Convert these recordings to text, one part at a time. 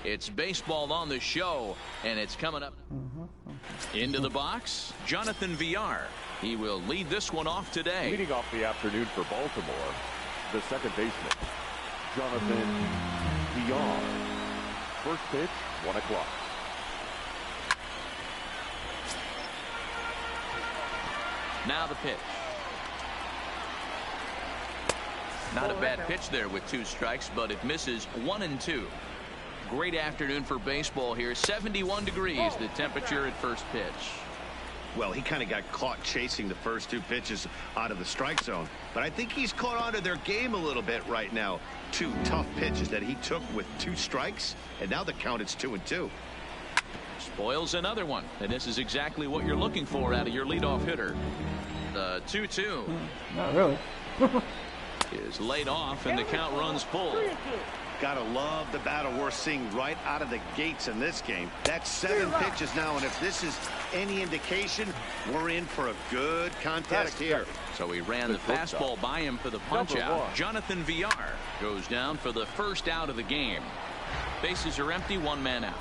It's baseball on the show, and it's coming up. Into the box, Jonathan Villar. He will lead this one off today. Leading off the afternoon for Baltimore, the second baseman, Jonathan Villar. First pitch, 1 o'clock. Now the pitch. Not a bad pitch there with 2 strikes, but it misses 1-2. Great afternoon for baseball here. 71 degrees, the temperature at first pitch. Well, he kind of got caught chasing the first 2 pitches out of the strike zone. But I think he's caught on to their game a little bit right now. 2 tough pitches that he took with 2 strikes, and now the count is 2-2. Spoils another one, and this is exactly what you're looking for out of your leadoff hitter. The 2-2. Not really. Is laid off, and the count runs full. Gotta love the battle we're seeing right out of the gates in this game. That's 7 pitches now, and if this is any indication, we're in for a good contest here. So he ran the fastball by him for the punch out. Jonathan Villar goes down for the first out of the game. Bases are empty, 1 man out.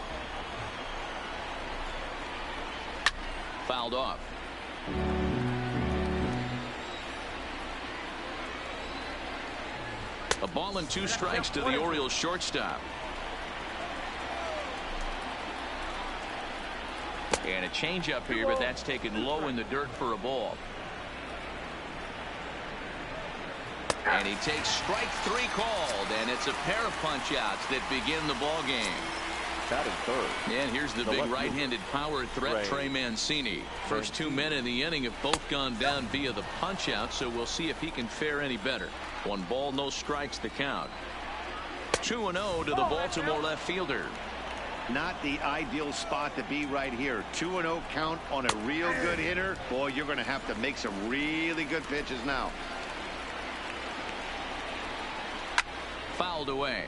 Fouled off. A ball and 2 strikes to the Orioles shortstop. And a changeup here, but that's taken low in the dirt for a ball. And he takes strike 3 called, and it's a pair of punch-outs that begin the ball game. Batting third. And here's the big right-handed power threat, Trey Mancini. First 2 men in the inning have both gone down via the punch-out, so we'll see if he can fare any better. 1 ball, no strikes the count. 2-0 to the Baltimore left fielder. Not the ideal spot to be right here. 2-0 count on a real good hitter. Boy, you're going to have to make some really good pitches now. Fouled away.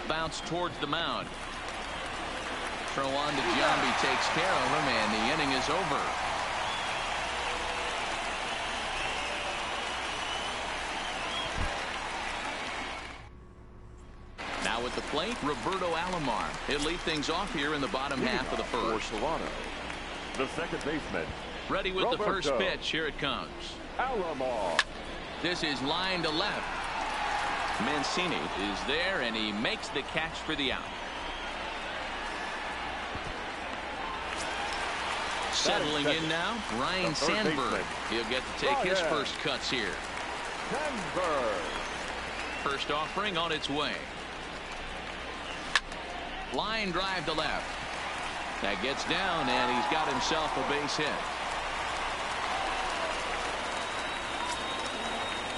Bounce towards the mound. Throw on to Giambi, takes care of him, and the inning is over. Now at the plate, Roberto Alomar. He'll lead things off here in the bottom half of the first. The second baseman. Ready with the first pitch. Here it comes. Alomar. This is line to left. Mancini is there, and he makes the catch for the out. Settling in now, Ryan Sandberg. He'll get to take his first cuts here. Sandberg. First offering on its way. Line drive to left. That gets down, and he's got himself a base hit.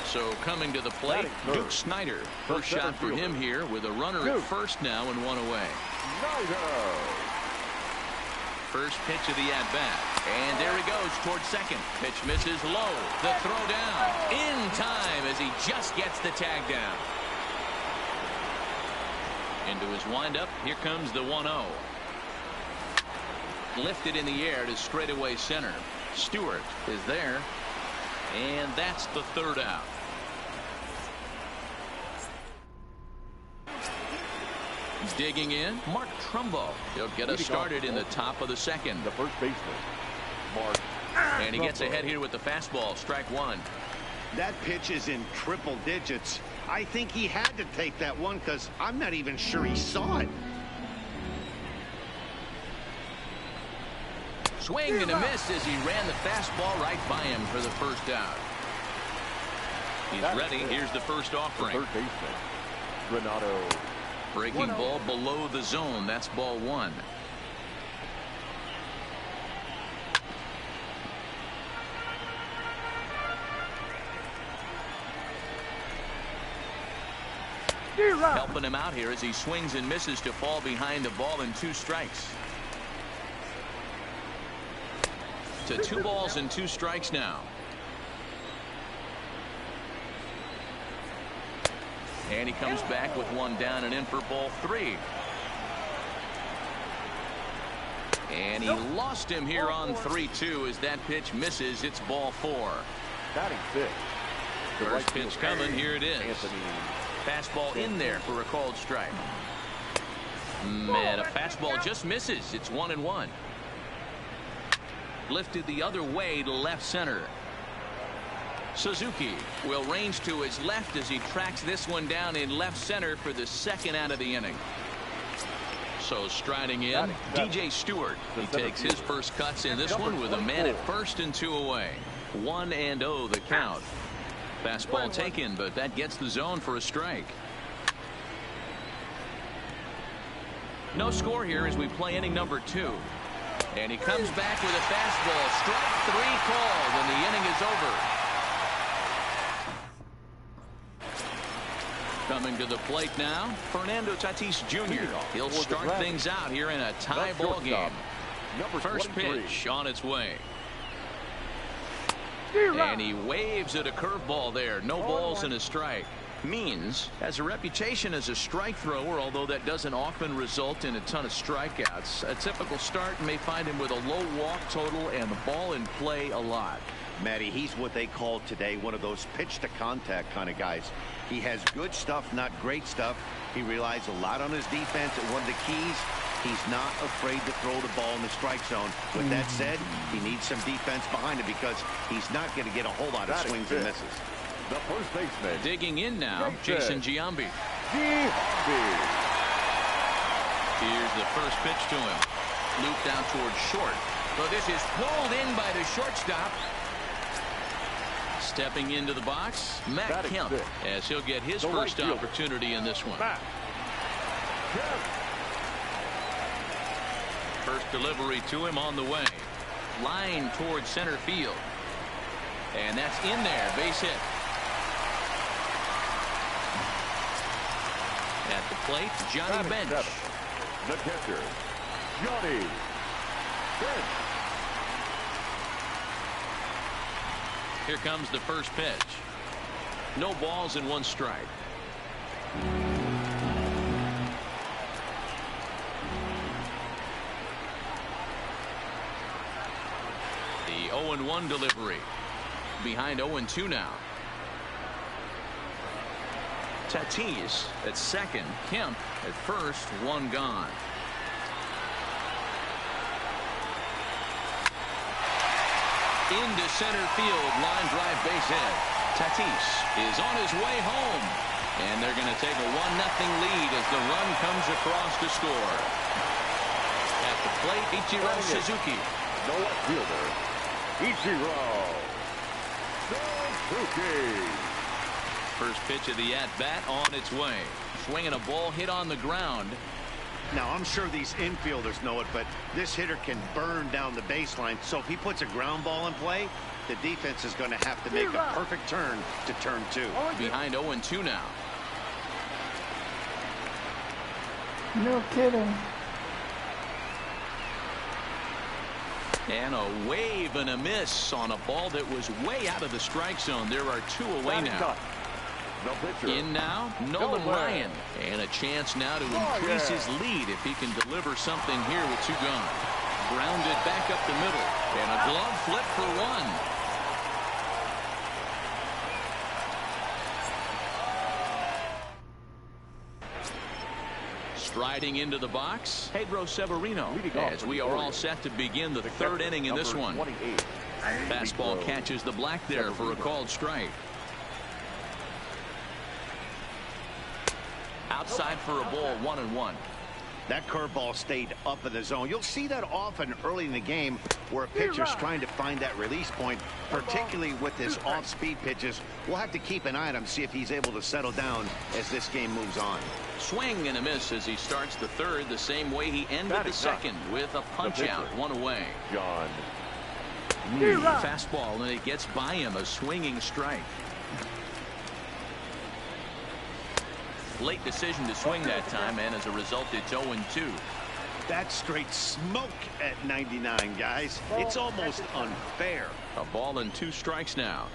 So coming to the plate, Duke Snider. First shot for him here with a runner at first now and 1 away. First pitch of the at-bat. And there he goes towards second. Pitch misses low. The throw down. In time as he just gets the tag down. Into his windup. Here comes the 1-0. Lifted in the air to straightaway center. Stewart is there. And that's the 3rd out. Digging in, Mark Trumbo. He'll get us started in the top of the second. The first baseman, Mark. And he gets ahead here with the fastball. Strike 1. That pitch is in triple digits. I think he had to take that one because I'm not even sure he saw it. Swing and a miss as he ran the fastball right by him for the first out. He's ready. Here's the first offering. The third baseman, Renato. Breaking ball below the zone. That's ball 1. Helping him out here as he swings and misses to fall behind the ball and 2 strikes. To 2 balls and 2 strikes now. And he comes back with 1 down and in for ball 3. And he lost him here on 3-2 as that pitch misses. It's ball 4. Batting 5th, First pitch coming. Here it is. Fastball in there for a called strike. Man, a fastball just misses. It's 1-1. Lifted the other way to left center. Suzuki will range to his left as he tracks this one down in left center for the second out of the inning. So striding in, DJ Stewart. He takes his first cuts in this one with a man at first and 2 away. 1-0 the count. Fastball taken, but that gets the zone for a strike. No score here as we play inning number 2. And he comes back with a fastball. Strike 3 called, and the inning is over. Coming to the plate now, Fernando Tatis Jr. He'll start things out here in a tie ball game. First pitch on its way. And he waves at a curveball there. No balls and a strike. Means has a reputation as a strike thrower, although that doesn't often result in a ton of strikeouts. A typical start may find him with a low walk total and the ball in play a lot. Matty, he's what they call today one of those pitch to contact kind of guys. He has good stuff, not great stuff. He relies a lot on his defense, and one of the keys, he's not afraid to throw the ball in the strike zone. With that said, he needs some defense behind him because he's not going to get a whole lot of swings and misses. The first baseman. Digging in now, Jason Giambi. Here's the first pitch to him. Looped out towards short. But this is pulled in by the shortstop. Stepping into the box, Matt Kemp, as he'll get his first opportunity in this one. First delivery to him on the way. Line towards center field. And that's in there. Base hit. At the plate, Johnny Bench. The catcher, Johnny Bench. Here comes the first pitch. No balls and 1 strike. The 0-1 delivery. Behind 0-2 now. Tatis at second. Kemp at first. 1 gone. Into center field. Line drive base hit. Tatis is on his way home. And they're going to take a 1-0 lead as the run comes across to score. At the plate, Ichiro Suzuki. No left fielder. Ichiro Suzuki. First pitch of the at-bat on its way. Swinging a ball hit on the ground. Now, I'm sure these infielders know it, but this hitter can burn down the baseline. So if he puts a ground ball in play, the defense is going to have to make a perfect turn to turn 2. Behind 0-2 now. No kidding. And a wave and a miss on a ball that was way out of the strike zone. There are 2 away now. In now, Nolan Ryan. And a chance now to increase his lead if he can deliver something here with 2 gone. Grounded back up the middle. And a glove flip for 1. Striding into the box, Pedro Severino, as we are all set to begin the 3rd inning in this one. Fastball catches the black there for a called strike. Outside for a ball, 1-1. That curveball stayed up in the zone. You'll see that often early in the game where a pitcher's trying to find that release point, particularly with his off-speed pitches. We'll have to keep an eye on him, see if he's able to settle down as this game moves on. Swing and a miss as he starts the 3rd the same way he ended the 2nd with a punch out, 1 away. John. Fastball, and it gets by him, a swinging strike. Late decision to swing that time, and as a result, it's 0-2. That's straight smoke at 99, guys. It's almost unfair. A ball and 2 strikes now.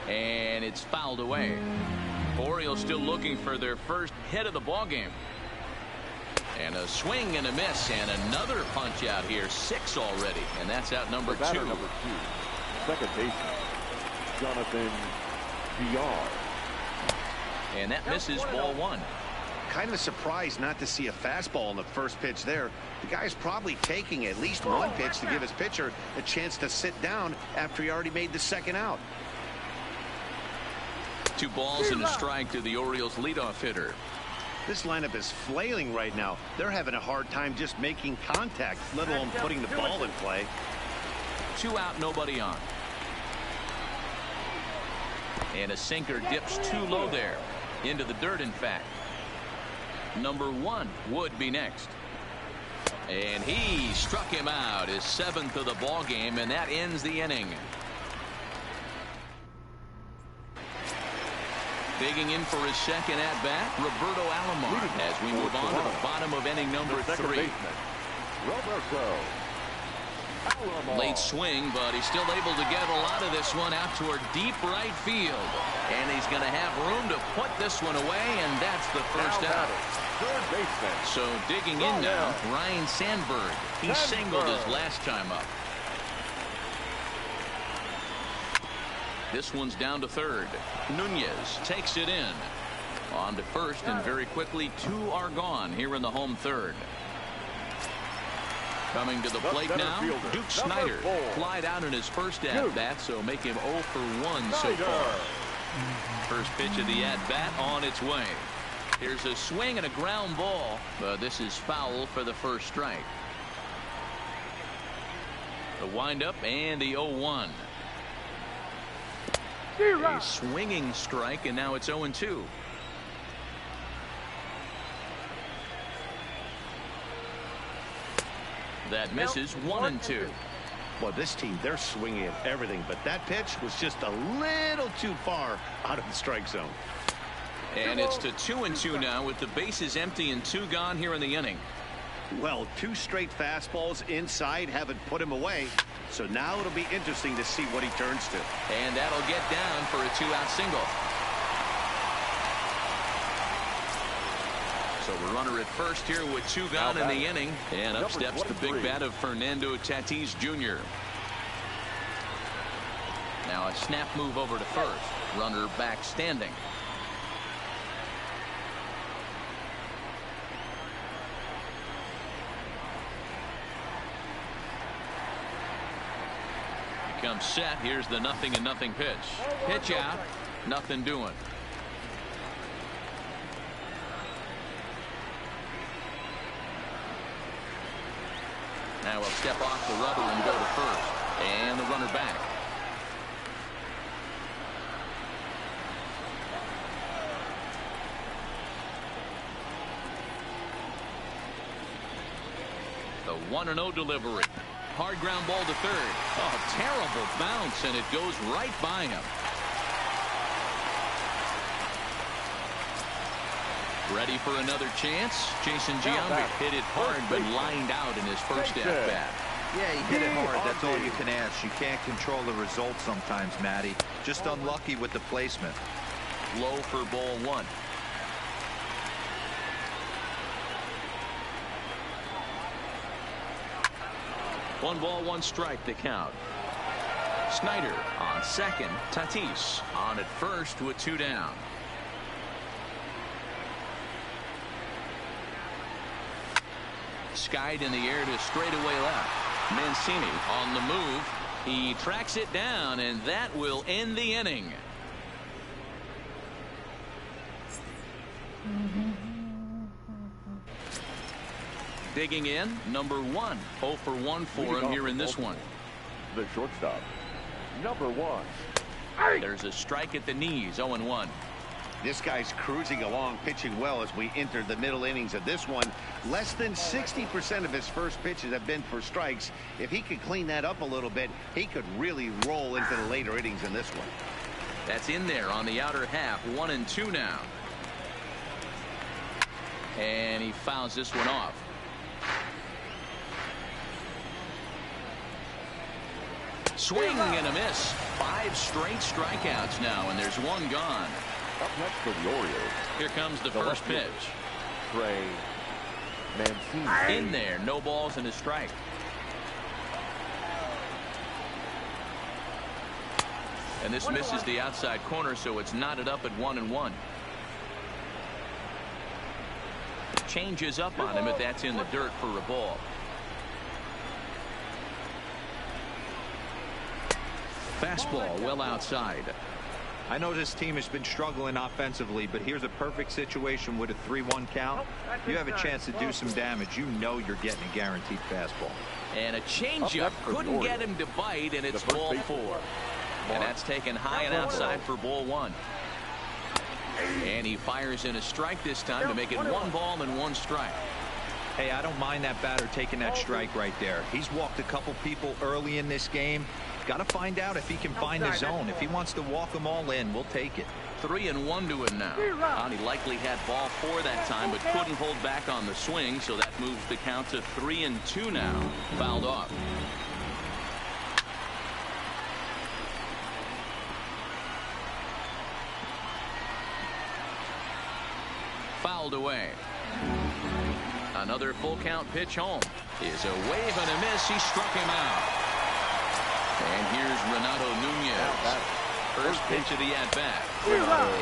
And it's fouled away. Orioles still looking for their first hit of the ball game. And a swing and a miss, and another punch out here. 6 already, and that's out number 2. Second baseman, Jonathan VR. And that misses ball one. Kind of surprised not to see a fastball on the first pitch there. The guy's probably taking at least one pitch to give his pitcher a chance to sit down after he already made the second out. 2 balls and a strike to the Orioles leadoff hitter. This lineup is flailing right now. They're having a hard time just making contact, let alone putting the ball in play. 2 out, nobody on. And a sinker dips too low there. Into the dirt, in fact. Number 1 would be next. And he struck him out, his 7th of the ball game, and that ends the inning. Digging in for his second at-bat, Roberto Alomar, as we move on to the bottom of inning number 3. Late swing, but he's still able to get a lot of this one out toward deep right field. And he's going to have room to put this one away, and that's the first out. So digging in now, Ryan Sandberg. He singled his last time up. This one's down to third. Nunez takes it in. On to first, and very quickly 2 are gone here in the home third. Coming to the plate now, Duke Snider. Flied out in his first at-bat, so make him 0 for 1 so far. First pitch of the at-bat on its way. Here's a swing and a ground ball, but this is foul for the first strike. The windup and the 0-1. A swinging strike, and now it's 0-2. That misses 1-2. Well, this team, they're swinging at everything, but that pitch was just a little too far out of the strike zone. And it's to 2-2 now with the bases empty and 2 gone here in the inning. Well, 2 straight fastballs inside haven't put him away. So now it'll be interesting to see what he turns to. And that'll get down for a 2-out single. So a runner at first here with 2 gone in the inning. And up steps the big bat of Fernando Tatis Jr. Now a snap move over to first. Runner back standing. Comes set. Here's the 0-0 pitch. Pitch out. Nothing doing. Now we'll step off the rubber and go to first. And the runner back. The 1-0 delivery. Hard ground ball to third. Oh, terrible bounce, and it goes right by him. Ready for another chance? Jason Giambi hit it hard, but lined out in his first at-bat. Yeah, he hit it hard. That's all you can ask. You can't control the result sometimes, Matty. Just unlucky with the placement. Low for ball 1. One ball, 1 strike to count. Snider on second. Tatis on at first with 2 down. Skied in the air to straightaway left. Mancini on the move. He tracks it down, and that will end the inning. Digging in, number 1. 0 for 1 for him here in this one. The shortstop, number 1. There's a strike at the knees, 0-1. This guy's cruising along, pitching well as we enter the middle innings of this one. Less than 60% of his first pitches have been for strikes. If he could clean that up a little bit, he could really roll into the later innings in this one. That's in there on the outer half. 1-2 now. And he fouls this one off. Swing and a miss. 5 straight strikeouts now, and there's 1 gone. Up next for the Orioles. Here comes the first pitch. Trey Mancini. In there, no balls and a strike. And this misses the outside corner, so it's knotted up at 1-1. Changes up on him, but that's in the dirt for a ball. Fastball well outside. I know this team has been struggling offensively, but here's a perfect situation with a 3-1 count. You have a chance to do some damage. You know you're getting a guaranteed fastball. And a changeup couldn't get him to bite, and it's ball 4. And that's taken high and outside for ball 1. And he fires in a strike this time to make it 1 ball and 1 strike. Hey, I don't mind that batter taking that strike right there. He's walked a couple people early in this game. Got to find out if he can find the zone. If he wants to walk them all in, we'll take it. 3-1 to it now. And he likely had ball 4 that time, but couldn't hold back on the swing, so that moves the count to 3-2 now. Fouled off. Fouled away. Another full count pitch home. Is a wave and a miss. He struck him out. And here's Renato Nunez. First pitch of the at-bat.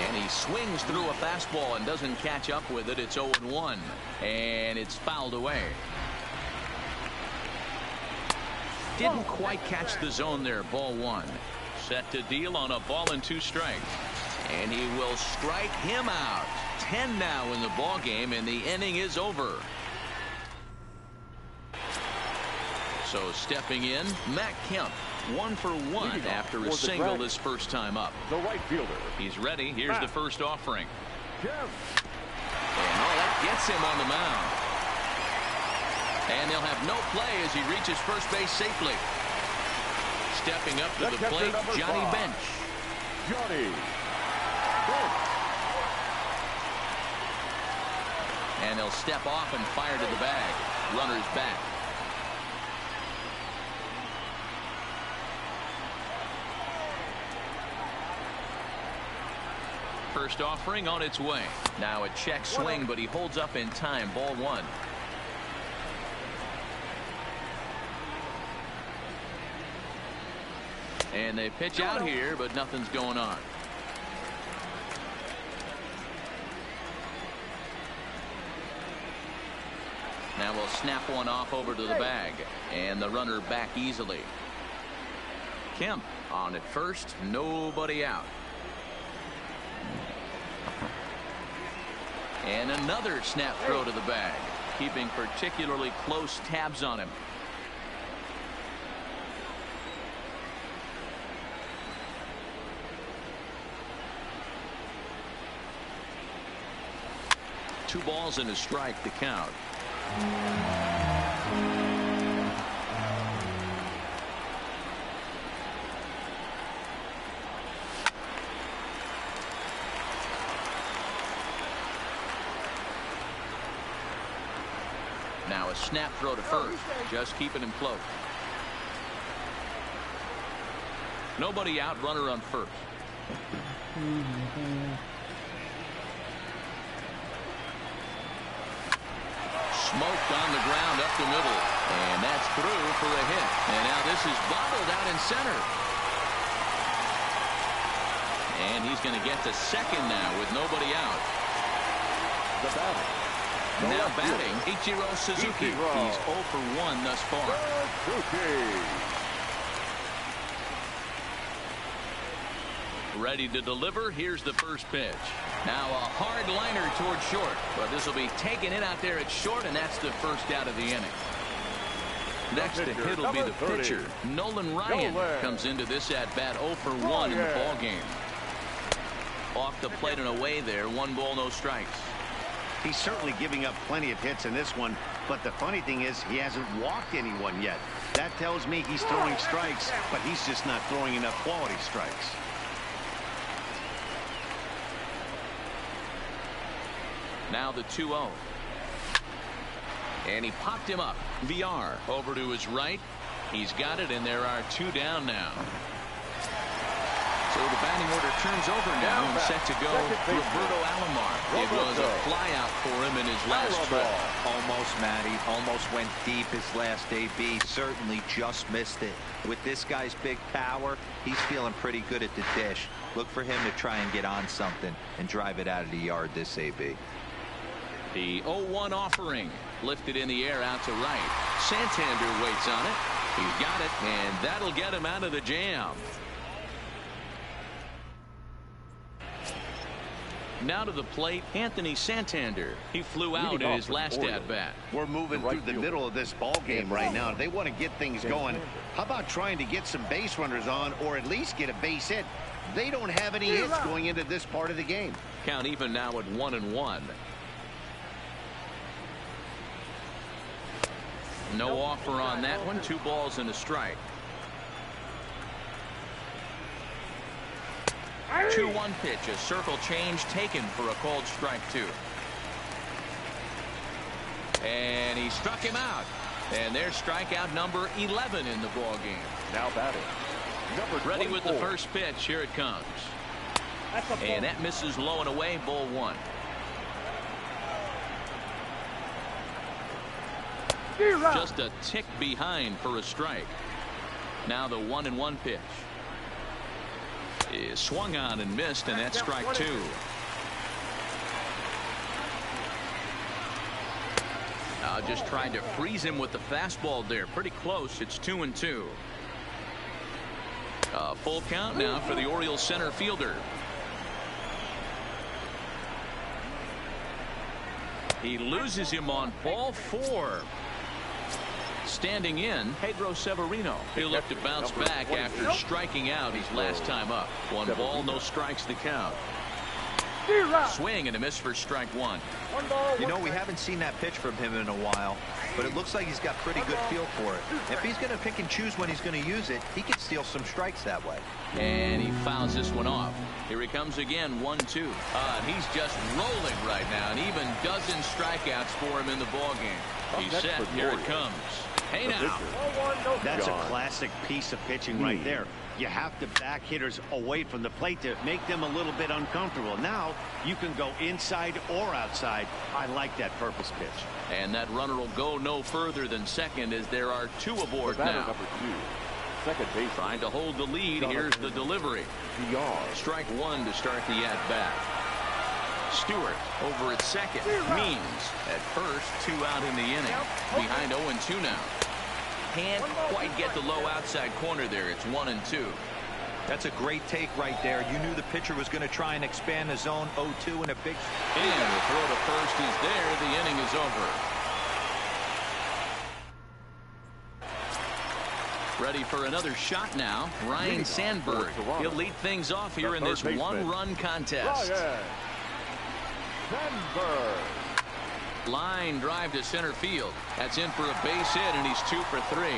And he swings through a fastball and doesn't catch up with it. It's 0-1. And it's fouled away. Didn't quite catch the zone there. Ball 1. Set to deal on a ball and 2 strikes. And he will strike him out. 10 now in the ball game, and the inning is over. So stepping in, Matt Kemp. 1 for 1 after a single his first time up. The right fielder. He's ready. Here's the first offering. And that gets him on the mound. And they'll have no play as he reaches first base safely. Stepping up to the plate, Johnny Bench. Johnny. And he'll step off and fire to the bag. Runner's back. First offering on its way. Now a check swing, but he holds up in time. Ball 1. And they pitch out here, but nothing's going on. Now we'll snap one off over to the bag, and the runner back easily. Kemp on at first, nobody out. And another snap throw to the bag, keeping particularly close tabs on him. Two balls and a strike to count. Now a snap throw to first, just keeping him close. Nobody out, runner on first. Smoked on the ground up the middle, and that's through for a hit. And now this is bobbled out in center. And he's going to get to second now with nobody out. The batter. Now batting, Ichiro Suzuki. He's 0 for 1 thus far. Ready to deliver. Here's the first pitch. Now a hard liner toward short, but this will be taken in out there at short, and that's the first out of the inning. Next to hit will be the pitcher. Nolan Ryan comes into this at bat 0 for 1 in the ball game. Off the plate and away there. 1 ball, no strikes. He's certainly giving up plenty of hits in this one, but the funny thing is he hasn't walked anyone yet. That tells me he's throwing strikes, but he's just not throwing enough quality strikes. Now the 2-0. And he popped him up. VR over to his right. He's got it, and there are 2 down now. So the batting order turns over now and set to go Roberto Alomar. It was a flyout for him in his last trip. Almost, Matty. Almost went deep his last AB. Certainly just missed it. With this guy's big power, he's feeling pretty good at the dish. Look for him to try and get on something and drive it out of the yard this AB. The 0-1 offering lifted in the air out to right. Santander waits on it. He's got it, and that'll get him out of the jam. Now to the plate, Anthony Santander. He flew out in his last at-bat. We're moving through the middle of this ball game right now. They want to get things going. How about trying to get some base runners on, or at least get a base hit? They don't have any hits going into this part of the game. Count even now at 1-1. No offer on that one. 2 balls and a strike. 2-1 pitch. A circle change taken for a called strike 2. And he struck him out. And there's strikeout number 11 in the ball game. Now batting. Ready with the first pitch. Here it comes. And that misses low and away. Ball 1. Just a tick behind for a strike. Now the 1-1 pitch is swung on and missed, and that's strike 2. Just trying to freeze him with the fastball there. Pretty close. It's 2-2. Full count now for the Orioles center fielder. He loses him on ball 4. Standing in, Pedro Severino. He'll look to bounce back after striking out his last time up. 1 ball, no strikes to count. Swing and a miss for strike 1. You know, we haven't seen that pitch from him in a while, but it looks like he's got pretty good feel for it. If he's going to pick and choose when he's going to use it, he can steal some strikes that way. And he fouls this one off. Here he comes again, 1-2. He's just rolling right now, and even dozen strikeouts for him in the ballgame. He's set. Here it comes. Hey now. That's a classic piece of pitching right there. You have to back hitters away from the plate to make them a little bit uncomfortable. Now you can go inside or outside. I like that purpose pitch. And that runner will go no further than second as there are 2 aboard now. Number 2. Second base. Trying to hold the lead. Here's the delivery. Strike 1 to start the at-bat. Stewart over at second. Means at first. 2 out in the inning. Behind 0-2 now. Can't quite get the low outside corner there. It's 1-2. That's a great take right there. You knew the pitcher was going to try and expand the zone. 0-2 and a big. And the throw to first is there. The inning is over. Ready for another shot now. Ryan Sandberg. He'll lead things off here in this 1-run contest. Sandberg. Line drive to center field. That's in for a base hit, and he's 2 for 3.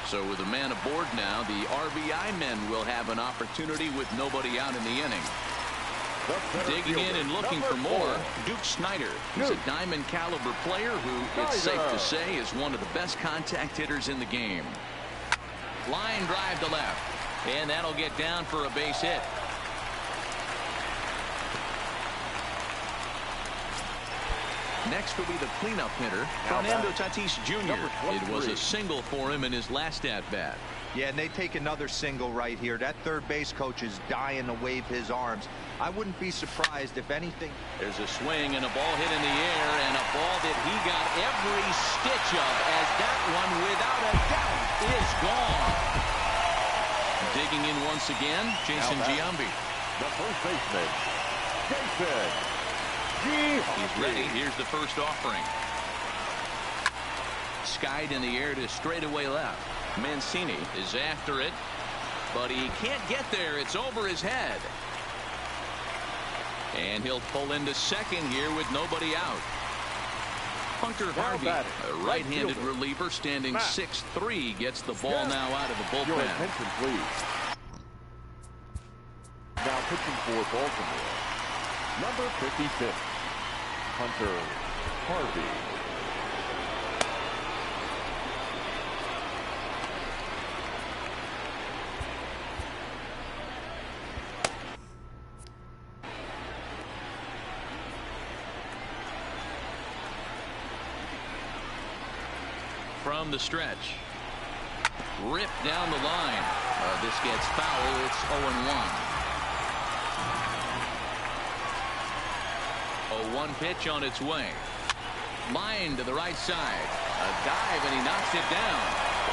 So with a man aboard now, the RBI men will have an opportunity with nobody out in the inning. Digging in and looking for more, Duke Snider. He's a diamond caliber player who, it's safe to say, is one of the best contact hitters in the game. Line drive to left, and that'll get down for a base hit. Next will be the cleanup hitter, Fernando Tatis Jr. It was a single for him in his last at-bat. Yeah, and they take another single right here. That third base coach is dying to wave his arms. I wouldn't be surprised if anything. There's a swing and a ball hit in the air, and a ball that he got every stitch of, as that one, without a doubt, is gone. Digging in once again, Jason Giambi. The first baseman, Jason. He's ready. Here's the first offering. Skied in the air to straightaway left. Mancini is after it, but he can't get there. It's over his head. And he'll pull into second here with nobody out. Hunter Harvey, a right-handed reliever, standing 6'3", gets the ball now out of the bullpen. Your attention, please. Now pitching for Baltimore, number 56, Hunter Harvey. from the stretch. Ripped down the line. This gets foul. It's 0-1. 0-1 pitch on its way. Line to the right side. A dive, and he knocks it down.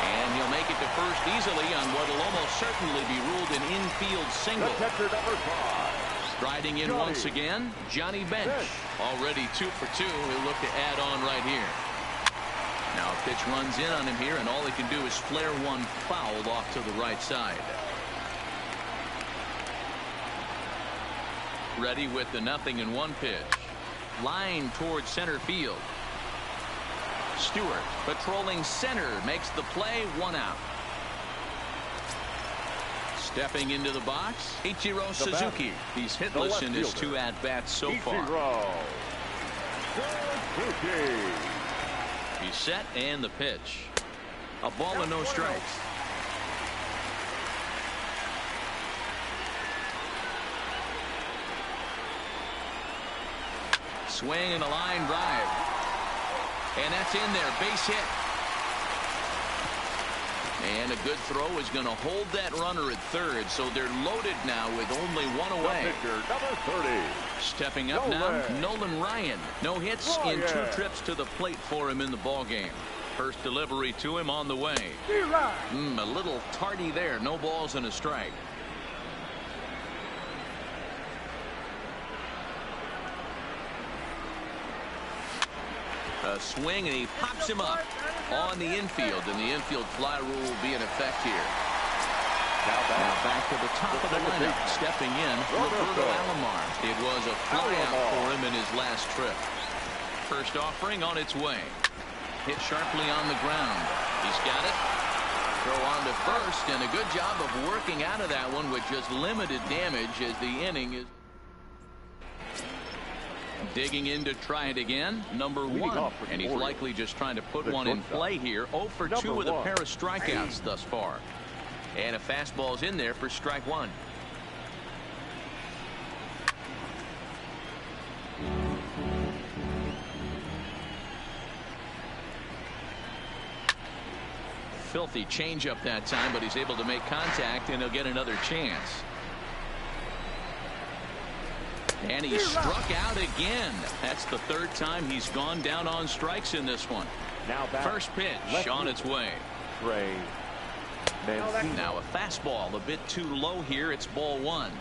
And he'll make it to first easily on what will almost certainly be ruled an infield single. The catcher, number 5. Striding in once again, Johnny Bench. Already 2 for 2. He'll look to add on right here. Now a pitch runs in on him here, and all he can do is flare one foul off to the right side. Ready with the 0-1 pitch. Line towards center field. Stewart patrolling center makes the play. 1 out. Stepping into the box, Ichiro Suzuki. He's hitless in his 2 at-bats so far. Suzuki. He's set, and the pitch. A ball and no strikes. Swing and a line drive. And that's in there. Base hit. And a good throw is going to hold that runner at third, so they're loaded now with only 1 away. Number 30. Stepping up now, Nolan Ryan. No hits in 2 trips to the plate for him in the ballgame. First delivery to him on the way. A little tardy there. No balls and a strike. A swing, and he pops him up on the infield, and the infield fly rule will be in effect here. Now back to the top of the lineup. Stepping in, Roberto Alomar. It was a flyout for him in his last trip. First offering on its way. Hit sharply on the ground. He's got it. Throw on to first, and a good job of working out of that one with just limited damage as the inning is. Digging in to try it again. Number 1. And he's likely just trying to put one in play here. 0 for 2 with a pair of strikeouts thus far. And a fastball's in there for strike 1. Filthy changeup that time, but he's able to make contact, and he'll get another chance. And he struck out again. That's the 3rd time he's gone down on strikes in this one. Now first pitch on its way. Now a fastball a bit too low here. It's ball 1.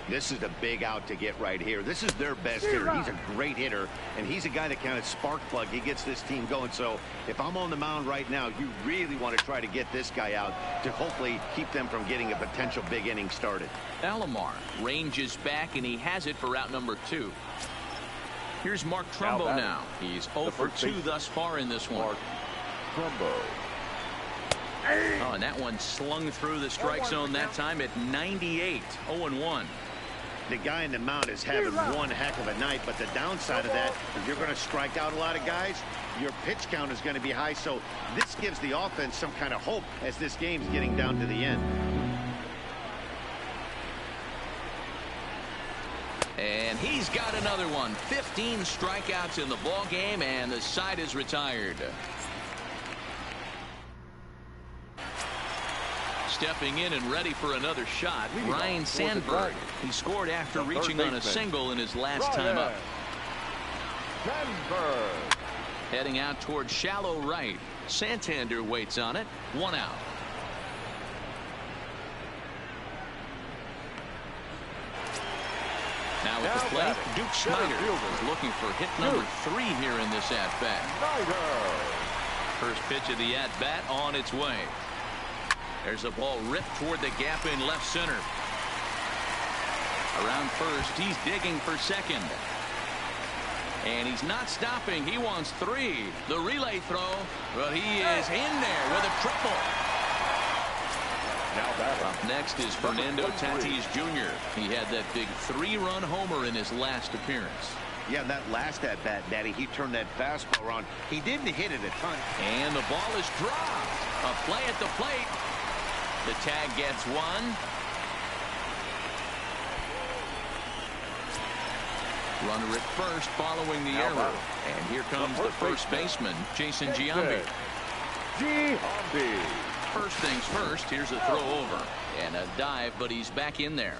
This is a big out to get right here. This is their best hitter. He's a great hitter, and he's a guy that kind of spark plug. He gets this team going. So if I'm on the mound right now, you really want to try to get this guy out to hopefully keep them from getting a potential big inning started. Alomar ranges back, and he has it for out number 2. Here's Mark Trumbo now. He's 0 for 2 thus far in this one. Oh, and that one slung through the strike zone that time at 98. 0-1. The guy in the mound is having one heck of a night, but the downside of that, if you're going to strike out a lot of guys, your pitch count is going to be high. So this gives the offense some kind of hope as this game's getting down to the end. And he's got another one. 15 strikeouts in the ball game, and the side is retired. Stepping in and ready for another shot, Ryan Sandberg. He scored after reaching on a single in his last time up. Sandberg. Heading out toward shallow right. Santander waits on it. 1 out. Now at the plate, Duke Snyder is looking for hit number 3 here in this at-bat. First pitch of the at-bat on its way. There's a ball ripped toward the gap in left center. Around first, he's digging for second. And he's not stopping. He wants 3. The relay throw, but he is in there with a triple. Up next is Fernando Tatis Jr. He had that big 3-run homer in his last appearance. Yeah, that last at-bat, Daddy, he turned that fastball around. He didn't hit it a ton. And the ball is dropped. A play at the plate. The tag gets 1. Runner at first following the error. And here comes the first baseman, Jason Giambi. Giambi. First things first, here's a throw over. And a dive, but he's back in there.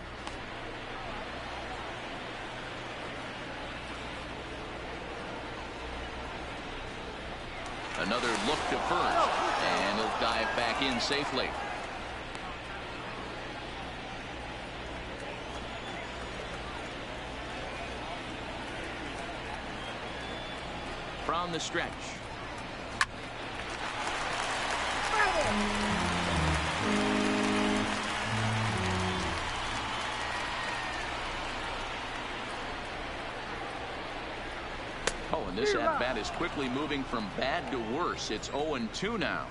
Another look to first. And he'll dive back in safely. From the stretch. Oh, and this at-bat is quickly moving from bad to worse. It's 0-2 now.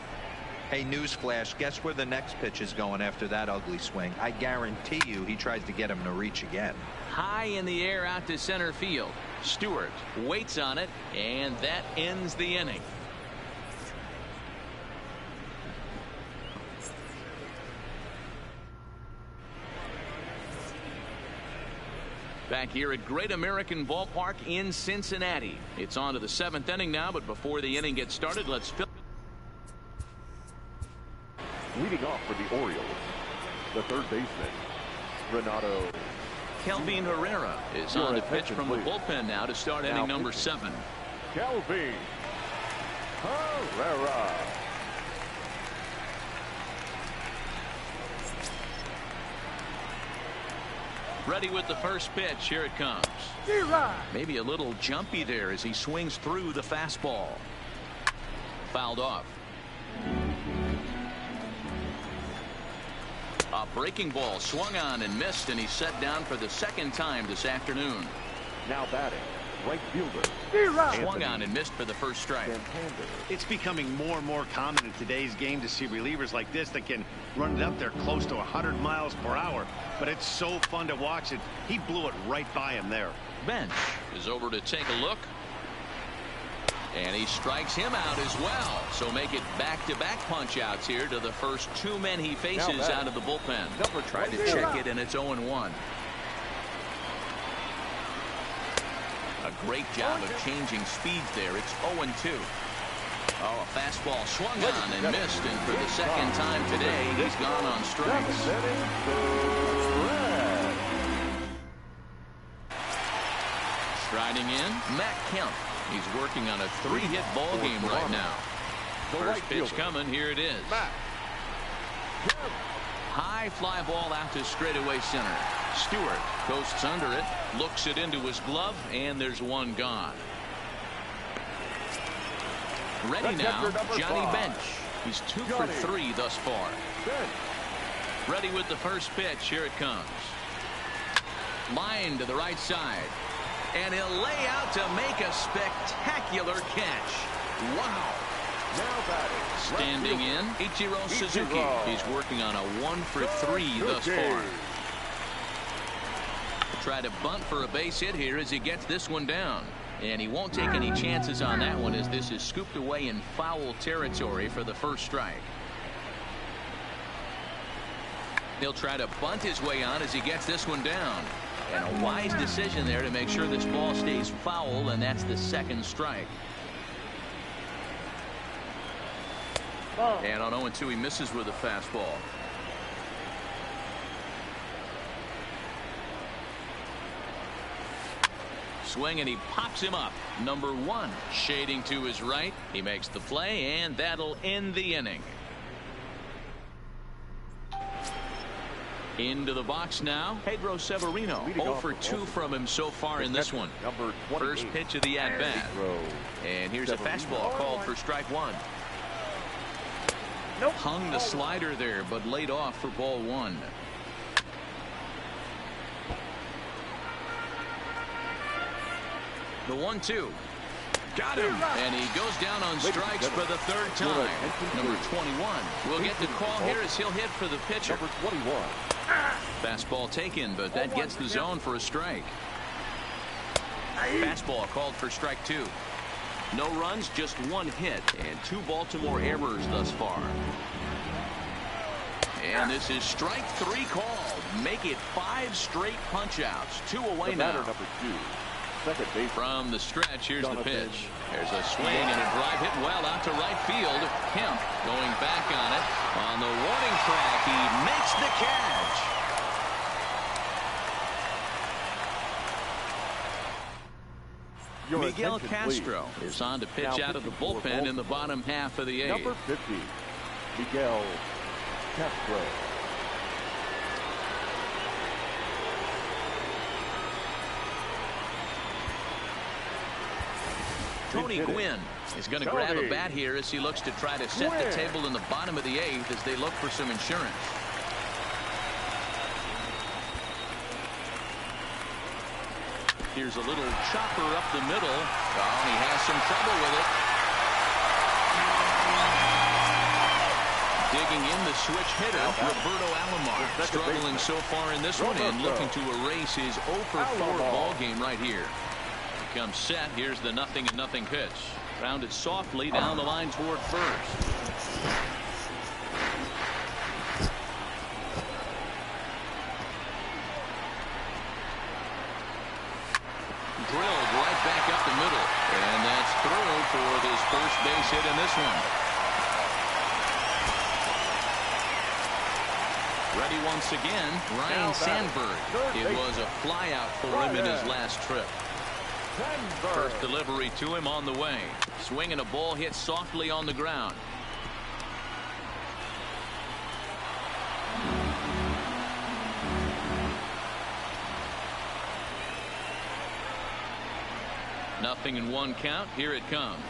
Hey, newsflash, guess where the next pitch is going after that ugly swing? I guarantee you he tries to get him to reach again. High in the air out to center field. Stewart waits on it, and that ends the inning. Back here at Great American Ballpark in Cincinnati. It's on to the 7th inning now, but before the inning gets started, let's fill. Leading off for the Orioles, the third baseman, Renato. Kelvin Herrera is on to pitch from the bullpen now to start inning number 7. Kelvin Herrera. Ready with the first pitch. Here it comes. Maybe a little jumpy there as he swings through the fastball. Fouled off. A breaking ball swung on and missed, and he's set down for the second time this afternoon. Now batting, right fielder. Swung on and missed for the first strike. It's becoming more and more common in today's game to see relievers like this that can run it up there close to 100 miles per hour. But it's so fun to watch it. He blew it right by him there. Bench is over to take a look. And he strikes him out as well. So make it back-to-back punch-outs here to the first 2 men he faces out of the bullpen. Tried to check it, and it's 0-1. A great job of changing speeds there. It's 0-2. Oh, a fastball swung on and missed, and for the second time today, he's gone on strikes. Striding in, Matt Kemp. He's working on a 3-hit ball game right now. First pitch coming. Here it is. High fly ball out to straightaway center. Stewart coasts under it, looks it into his glove, and there's one gone. Ready now, Johnny Bench. He's 2 for 3 thus far. Ready with the first pitch. Here it comes. Line to the right side. And he'll lay out to make a spectacular catch. Wow. Now batting, standing in, Ichiro Suzuki. He's working on a 1 for 3 thus far. Try to bunt for a base hit here as he gets this one down. And he won't take any chances on that one as this is scooped away in foul territory for the first strike. He'll try to bunt his way on as he gets this one down. And a wise decision there to make sure this ball stays foul, and that's the second strike. And on 0-2, he misses with a fastball. Swing, and he pops him up. Number 1, shading to his right. He makes the play, and that'll end the inning. Into the box now, Pedro Severino. 0 for 2 from him so far in this one. First pitch of the at-bat. And here's a fastball called for strike 1. Hung the slider there, but laid off for ball 1. The 1-2. Got him. And he goes down on strikes for the 3rd time. Number 21 will get the call here as he'll hit for the pitcher. Number 21. Fastball taken, but that gets the zone for a strike. Fastball called for strike 2. No runs, just 1 hit, and 2 Baltimore errors thus far. And this is strike 3 called. Make it 5 straight punch-outs. 2 away now. Number 2. Second base. From the stretch, here's the pitch. There's a swing and a drive hit well out to right field. Kemp going back on it. On the warning track, he makes the catch. Miguel Castro is on to pitch out of the bullpen in the bottom half of the 8th. Number 50, Miguel Castro. Tony Gwynn is going to grab a bat here as he looks to try to set the table in the bottom of the 8th as they look for some insurance. Here's a little chopper up the middle. Oh, and he has some trouble with it. Digging in the switch hitter, Roberto Alomar, struggling so far in this one and looking to erase his 0-for-4 ball game right here. Comes set. Here's the 0-0 pitch. Rounded softly down the line toward first. Drilled right back up the middle. And that's through for his first base hit in this one. Ready once again, Ryan Sandberg. It was a flyout for him in his last trip. First delivery to him on the way. Swinging a ball hit softly on the ground. Nothing in 1 count. Here it comes.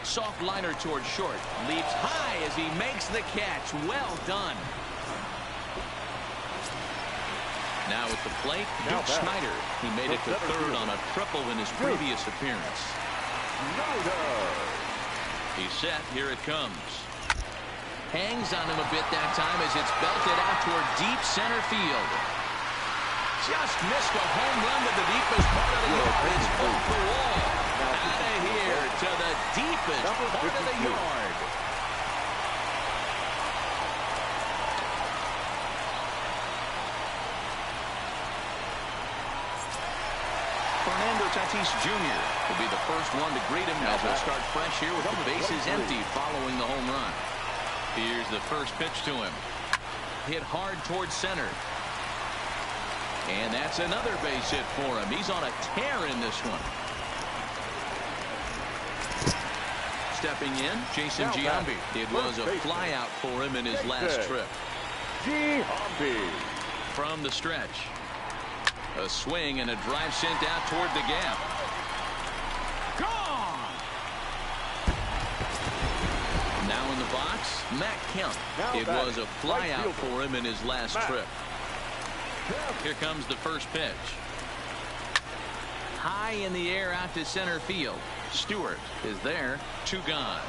Soft liner towards short. Leaps high as he makes the catch. Well done. Now at the plate, Duke Snider. He made it to third on a triple in his previous appearance. He's set. Here it comes. Hangs on him a bit that time as it's belted out toward deep center field. Just missed a home run to the deepest part of the yard. It's off the wall. Out of here to the deepest part of the yard. Fernando Tatis Jr. will be the first one to greet him as he'll start fresh here with the bases empty following the home run. Here's the first pitch to him. Hit hard towards center. And that's another base hit for him. He's on a tear in this one. Stepping in, Jason Giambi. It was a flyout for him in his last trip. Giambi. From the stretch. A swing and a drive sent out toward the gap. Gone! Now in the box, Matt Kemp. It was a flyout for him in his last trip. Here comes the first pitch. High in the air out to center field. Stewart is there. 2 gone.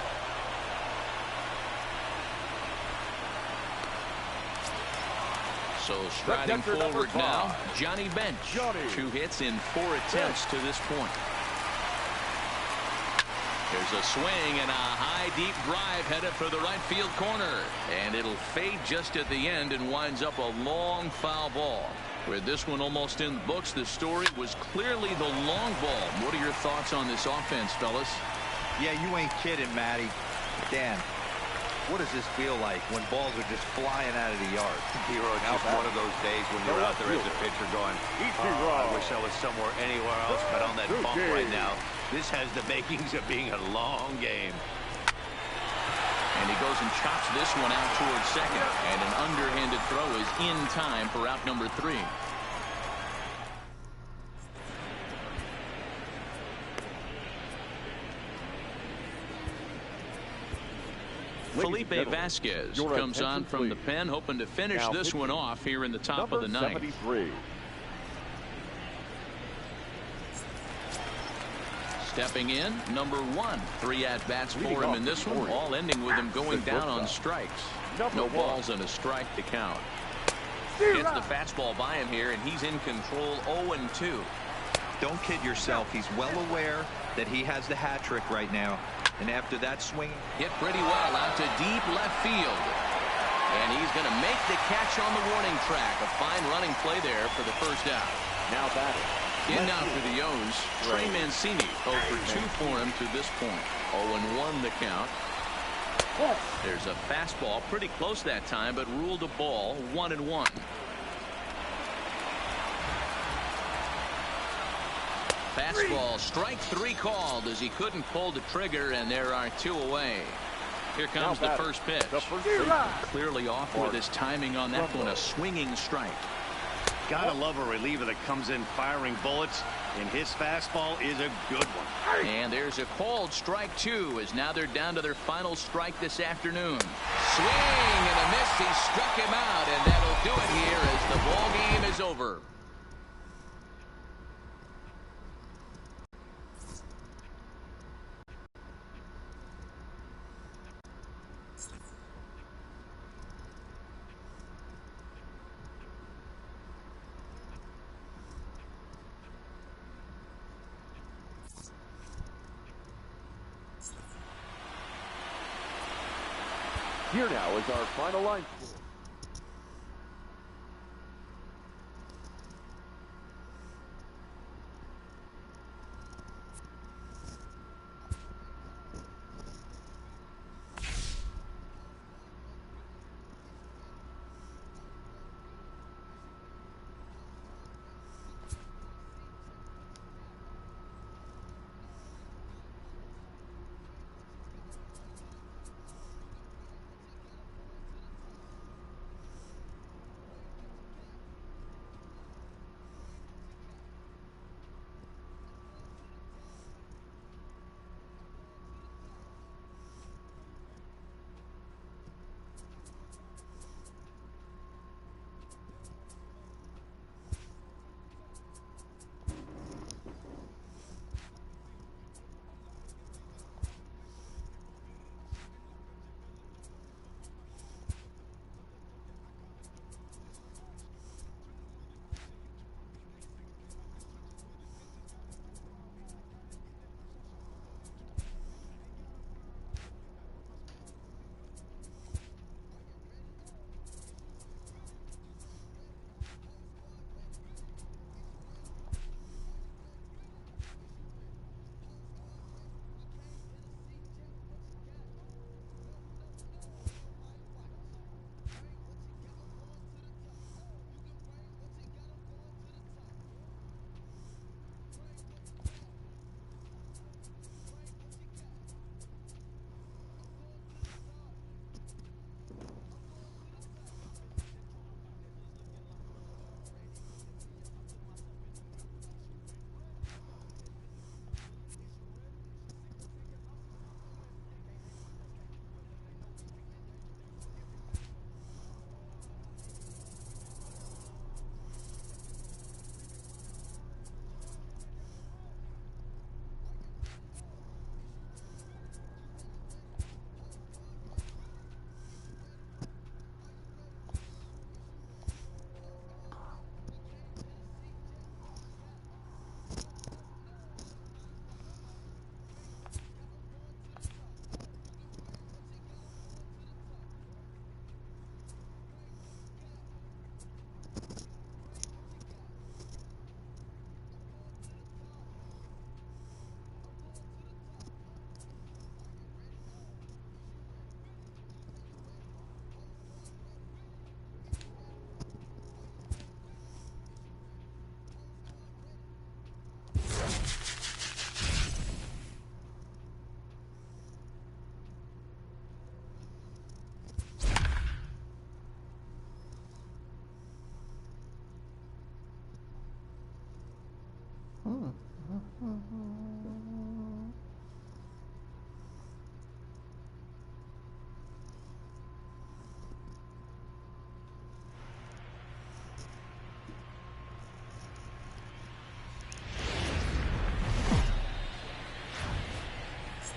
So striding forward now, Johnny Bench. 2 hits in 4 attempts to this point. There's a swing and a high deep drive headed for the right field corner. And it'll fade just at the end and winds up a long foul ball. With this one almost in the books, the story was clearly the long ball. What are your thoughts on this offense, fellas? Yeah, you ain't kidding, Matty. Dan, what does this feel like when balls are just flying out of the yard? Hero, it's just one of those days when you're out there as a pitcher going, I wish I was somewhere anywhere else but on that bump right now. This has the makings of being a long game. And he goes and chops this one out towards second. And an underhanded throw is in time for out number 3. Felipe Vasquez comes on from the pen, hoping to finish this one off here in the top of the 9th. 73. Stepping in, number 1. 3 at-bats for him in this one, all ending with him going down on strikes. No balls and a strike to count. Gets the fastball by him here, and he's in control 0-2. Don't kid yourself. He's well aware that he has the hat trick right now. And after that swing, hit pretty well out to deep left field. And he's going to make the catch on the warning track. A fine running play there for the first out. Now batting, In now for the O's, Trey Mancini. 0 for 2 for him to this point. 0-1 the count. There's a fastball pretty close that time, but ruled a ball. 1-1. Fastball, strike 3 called as he couldn't pull the trigger, and there are 2 away. Here comes the first pitch. Clearly off with his timing on that one. A swinging strike. Gotta love a reliever that comes in firing bullets, and his fastball is a good one. And there's a called strike 2 as now they're down to their final strike this afternoon. Swing and a miss. He struck him out, and that'll do it here as the ball game is over. Here now is our final line score.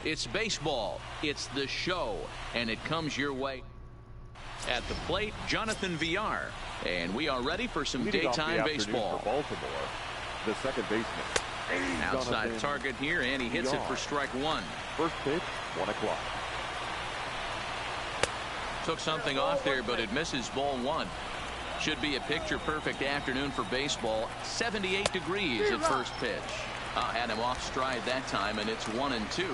It's baseball. It's the show, and it comes your way. At the plate, Jonathan Villar, and we are ready for some daytime baseball. For Baltimore, the second baseman. Outside target here, and he hits it for strike 1. First pitch, 1 o'clock. Took something off there, but it misses ball 1. Should be a picture-perfect afternoon for baseball. 78 degrees at first pitch. Had him off stride that time, and it's 1-2.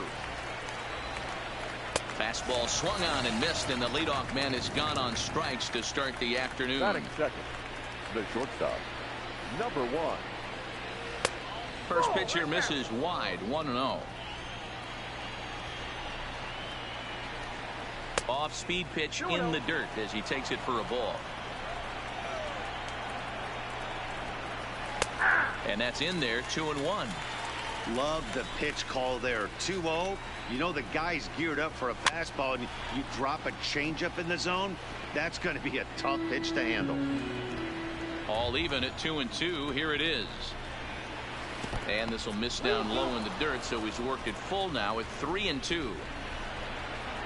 Fastball swung on and missed, and the leadoff man has gone on strikes to start the afternoon. Batting second, the shortstop, number 1. First pitch here misses wide, 1-0. Off-speed pitch in the dirt as he takes it for a ball. And that's in there, 2-1. Love the pitch call there. 2-0. You know the guy's geared up for a fastball, and you drop a changeup in the zone. That's going to be a tough pitch to handle. All even at 2-2. Here it is. And this will miss down low in the dirt, so he's worked it full now at 3-2.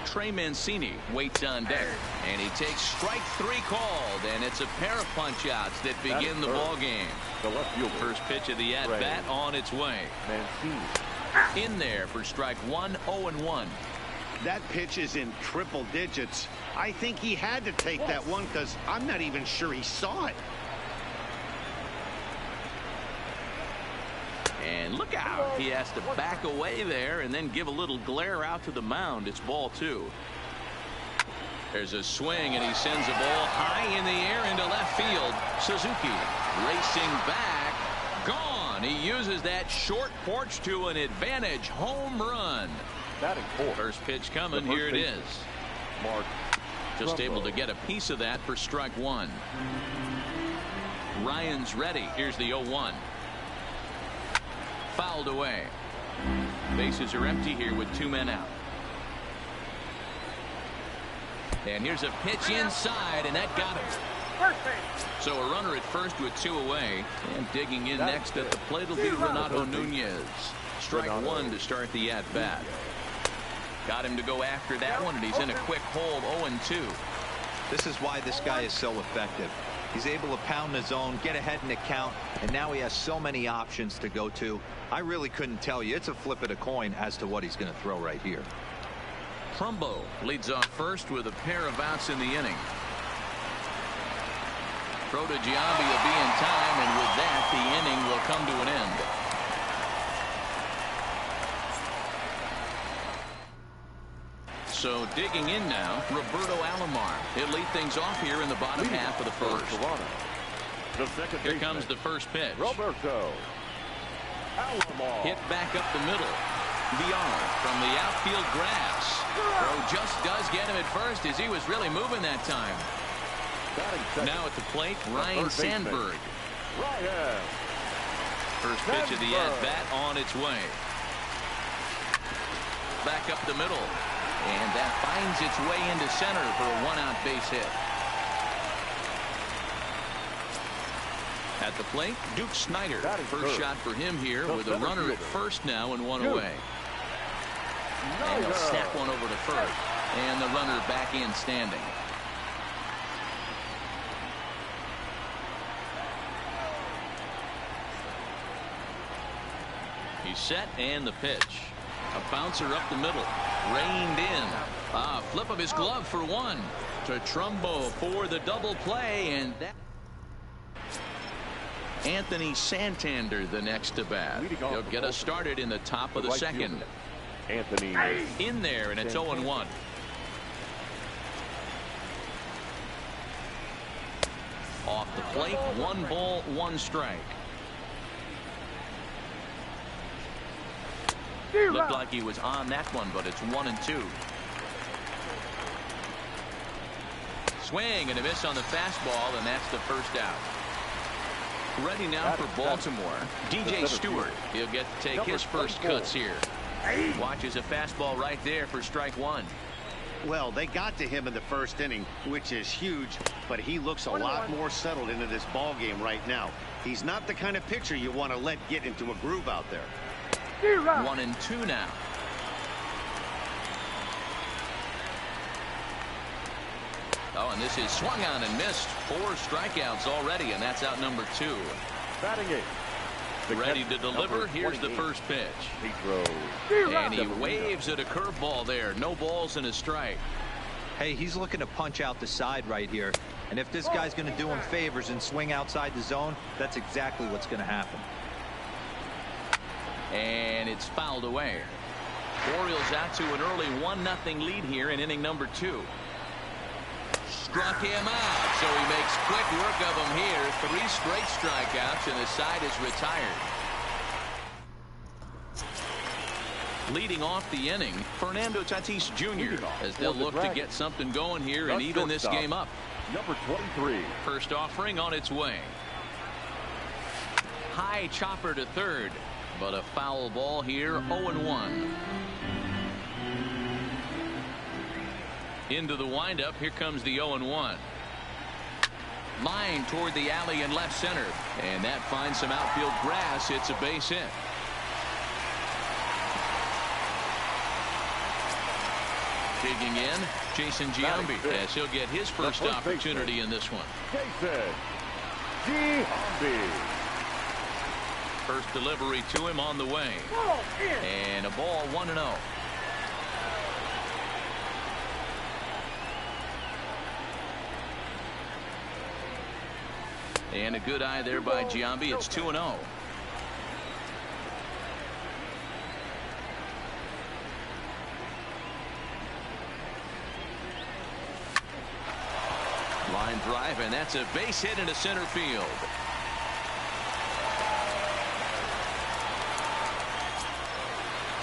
Trey Mancini waits on deck, and he takes strike 3 called, and it's a pair of punch-outs that begin the ball game. The left fielder. First pitch of the at-bat on its way. Mancini. In there for strike 1, 0-1. That pitch is in triple digits. I think he had to take that one because I'm not even sure he saw it. And look out. He has to back away there and then give a little glare out to the mound. It's ball 2. There's a swing, and he sends a ball high in the air into left field. Suzuki racing back. Gone. He uses that short porch to an advantage home run. Batting 4. First pitch coming. Here it is. Mark. Just able to get a piece of that for strike 1. Ryan's ready. Here's the 0-1. Fouled away. Bases are empty here with 2 men out. And here's a pitch inside, and that got him. So a runner at first with 2 away, and digging in next at the plate will be Renato Nunez. Strike 1 to start the at-bat. Got him to go after that one, and he's in a quick hold, 0-2. This is why this guy is so effective. He's able to pound the zone, get ahead in the count, and now he has so many options to go to. I really couldn't tell you. It's a flip of the coin as to what he's going to throw right here. Trumbo leads off first with a pair of outs in the inning. Throw to Giambi will be in time, and with that, the inning will come to an end. So digging in now, Roberto Alomar. He'll lead things off here in the bottom half of the first. Here comes the first pitch. Roberto Alomar. Hit back up the middle. VR from the outfield grass. Throw just does get him at first as he was really moving that time. Now at the plate, Ryan Sandberg. First pitch of the at-bat on its way. Back up the middle. And that finds its way into center for a 1-out base hit. At the plate, Duke Snider. First shot for him here with a runner at first now and 1 away. And he'll snap one over to first. And the runner back in standing. He's set, and the pitch. A bouncer up the middle. Reined in. Flip of his glove for 1 to Trumbo for the double play, and that. Anthony Santander the next to bat. He'll get us started in the top of the second. Anthony in there, and it's 0-1. Off the plate, 1 ball, 1 strike. Looked like he was on that one, but it's 1-2. Swing and a miss on the fastball, and that's the first out. Ready now for Baltimore. DJ Stewart. He'll get to take his first cuts here. Watches a fastball right there for strike 1. Well, they got to him in the first inning, which is huge, but he looks a lot more settled into this ball game right now. He's not the kind of pitcher you want to let get into a groove out there. 1-2 now. Oh, and this is swung on and missed. 4 strikeouts already, and that's out number 2. Batting 8. Ready to deliver. Here's the first pitch. He throws. And he waves at a curveball there. No balls and a strike. Hey, he's looking to punch out the side right here. And if this guy's going to do him favors and swing outside the zone, that's exactly what's going to happen. And it's fouled away. Orioles out to an early 1-0 lead here in inning number 2. Struck him out, so he makes quick work of him here. 3 straight strikeouts, and the side is retired. Leading off the inning, Fernando Tatis Jr. as they'll look to get something going here and even this game up. Number 23. First offering on its way. High chopper to third, but a foul ball here. 0-1. Into the windup. Here comes the 0-1. Line toward the alley in left center, and that finds some outfield grass. It's a base hit. Digging in, Jason Giambi, as he'll get his first opportunity in this one. Jason Giambi. First delivery to him on the way. And a ball 1-0. And a good eye there by Giambi. It's 2-0. Line drive, and that's a base hit into center field.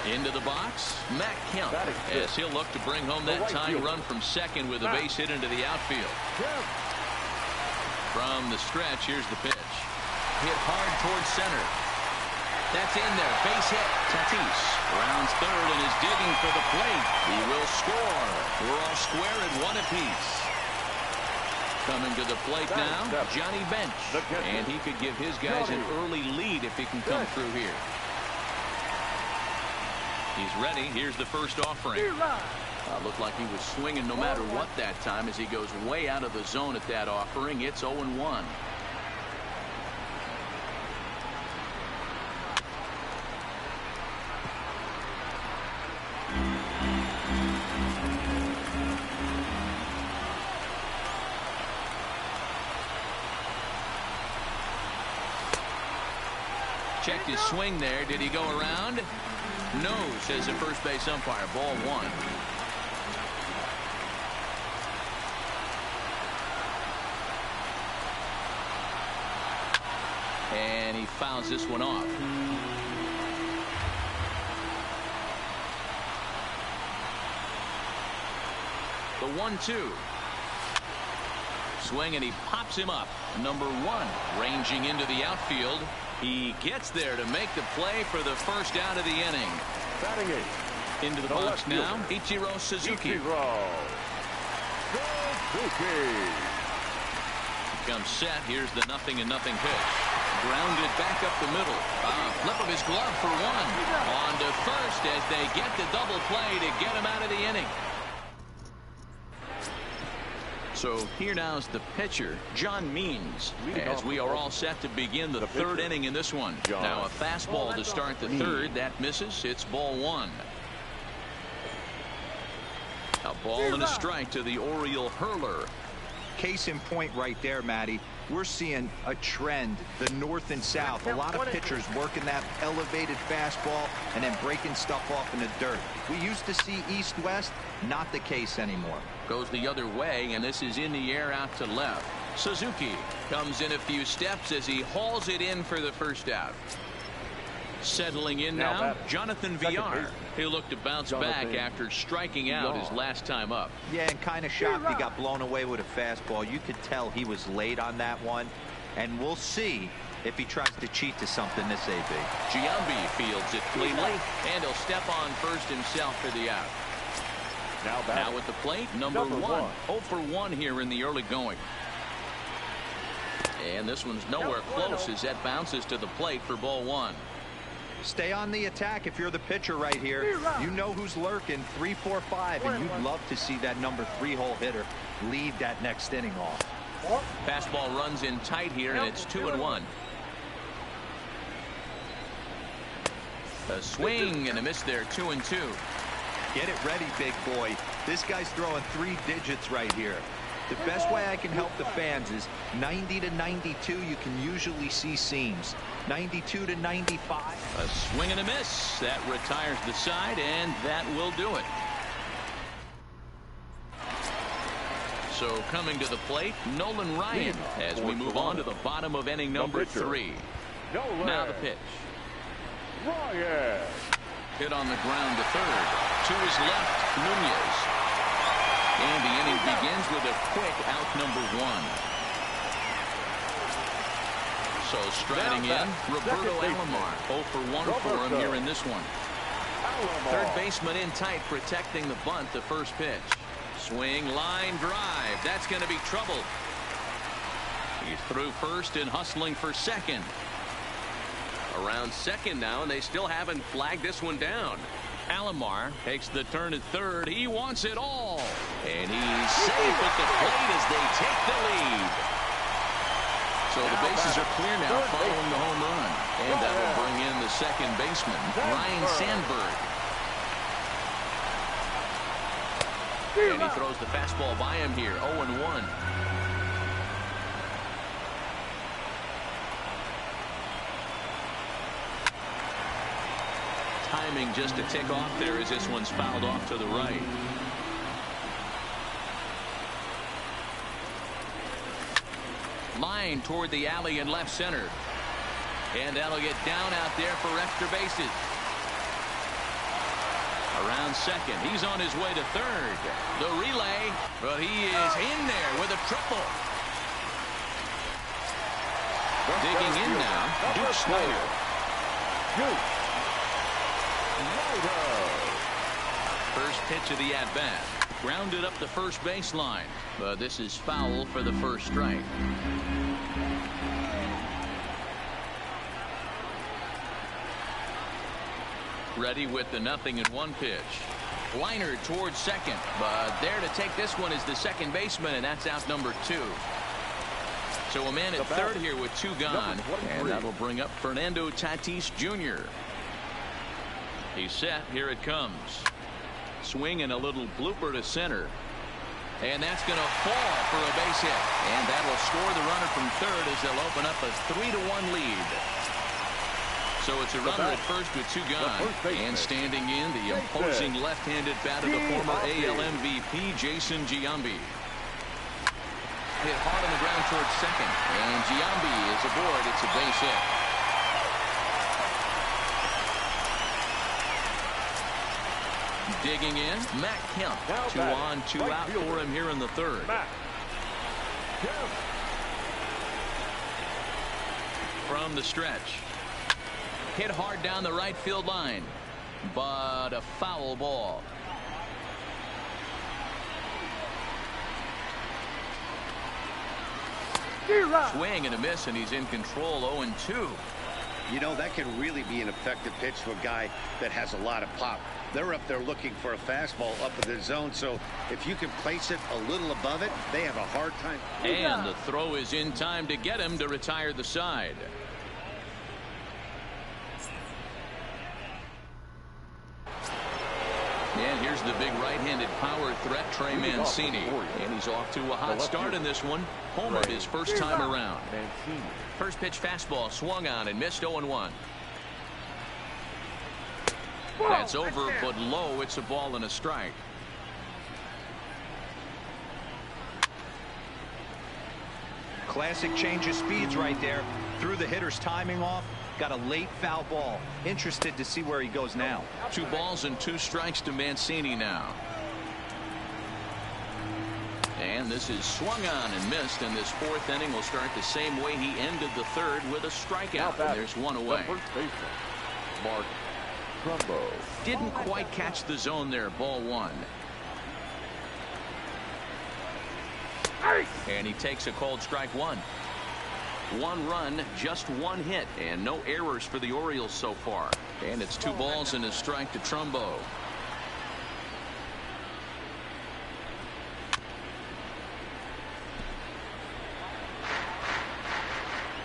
Into the box, Matt Kemp, as he'll look to bring home that tying run from second with a base hit into the outfield. From the stretch, here's the pitch. Hit hard towards center. That's in there. Base hit. Tatis rounds third and is digging for the plate. He will score. We're all square at 1 apiece. Coming to the plate now, Johnny Bench. And he could give his guys an early lead if he can come through here. He's ready. Here's the first offering. Looked like he was swinging no matter what that time as he goes way out of the zone at that offering. It's 0-1. Checked his swing there. Did he go around? No, says the first base umpire. Ball 1. And he fouls this one off. The 1-2. Swing, and he pops him up. Number 1 ranging into the outfield. He gets there to make the play for the first out of the inning. Batting 8. Into the box now, Ichiro Suzuki. Comes set. Here's the 0-0 pitch. Grounded back up the middle. Flip of his glove for 1. On to first as they get the double play to get him out of the inning. So here now is the pitcher, John Means, as we are all set to begin the third inning in this one. Now a fastball to start the third. That misses. It's ball 1. A ball and a strike to the Oriole hurler. Case in point right there, Matty. We're seeing a trend, the north and south. A lot of pitchers working that elevated fastball and then breaking stuff off in the dirt. We used to see east-west, not the case anymore. Goes the other way, and this is in the air out to left. Suzuki comes in a few steps as he hauls it in for the first out. Settling in now, Jonathan Villar. He'll look to bounce back after striking out his last time up. Yeah, and kind of shocked he got blown away with a fastball. You could tell he was late on that one. And we'll see if he tries to cheat to something this AB. Giambi fields it cleanly, and he'll step on first himself for the out. Now at the plate, number 1. 0 for 1 here in the early going. And this one's nowhere close as that bounces to the plate for ball 1. Stay on the attack if you're the pitcher right here. You know who's lurking. 3, 4, 5, and you'd love to see that number 3-hole hitter lead that next inning off. Fastball runs in tight here, and it's 2-1. A swing and a miss there. 2-2. Get it ready, big boy. This guy's throwing 3 digits right here. The best way I can help the fans is 90 to 92. You can usually see seams. 92 to 95. A swing and a miss. That retires the side, and that will do it. So coming to the plate, Nolan Ryan, as we move on to the bottom of inning number 3. Now the pitch. Ryan. Hit on the ground to third. To his left, Nunez. And the inning begins with a quick out number 1. So striding in, Roberto Alomar. 0 for 1 for him here in this one. Third baseman in tight, protecting the bunt, the first pitch. Swing, line drive. That's going to be trouble. He's through first and hustling for second. Around second now, and they still haven't flagged this one down. Alomar takes the turn at third. He wants it all. And he's safe at the plate as they take the lead. So the bases are clear now following the home run. And that will bring in the second baseman, Ryan Sandberg. And he throws the fastball by him here, 0-1. Timing just to tick off there as this one's fouled off to the right. Line toward the alley in left center. And that'll get down out there for extra bases. Around second. He's on his way to third. The relay. But he is in there with a triple. Digging in now, Duke Snyder. First pitch of the at-bat. Grounded up the first baseline. But this is foul for the first strike. Ready with the 0-1 pitch. Liner towards second. But there to take this one is the second baseman, and that's out number 2. So a man at third here with 2 gone. And that'll bring up Fernando Tatis Jr. He's set. Here it comes. Swing and a little blooper to center. And that's going to fall for a base hit. And that will score the runner from third as they'll open up a 3-1 lead. So it's a runner at first with 2 gone. And standing in, the imposing left-handed bat of the former AL MVP, Jason Giambi. Hit hard on the ground towards second. And Giambi is aboard. It's a base hit. Digging in, Matt Kemp. 2 on, 2 out for him here in the third. From the stretch. Hit hard down the right field line. But a foul ball. Swing and a miss, and he's in control. 0-2. You know, that can really be an effective pitch to a guy that has a lot of pop. They're up there looking for a fastball up in the zone, so if you can place it a little above it, they have a hard time. And the throw is in time to get him to retire the side. And here's the big right-handed power threat, Trey Mancini. And he's off to a hot start in this one. Homered his first time around. First pitch fastball swung on and missed. 0-1. That's over, but low. It's a ball and a strike. Classic change of speeds right there. Threw the hitter's timing off. Got a late foul ball. Interested to see where he goes now. 2 balls and 2 strikes to Mancini now. And this is swung on and missed, and this 4th inning will start the same way he ended the 3rd with a strikeout. And there's 1 away. Mark Trumbo. Didn't quite catch the zone there. Ball 1. And he takes a cold strike 1. 1 run, just 1 hit, and no errors for the Orioles so far. And it's 2 balls and a strike to Trumbo.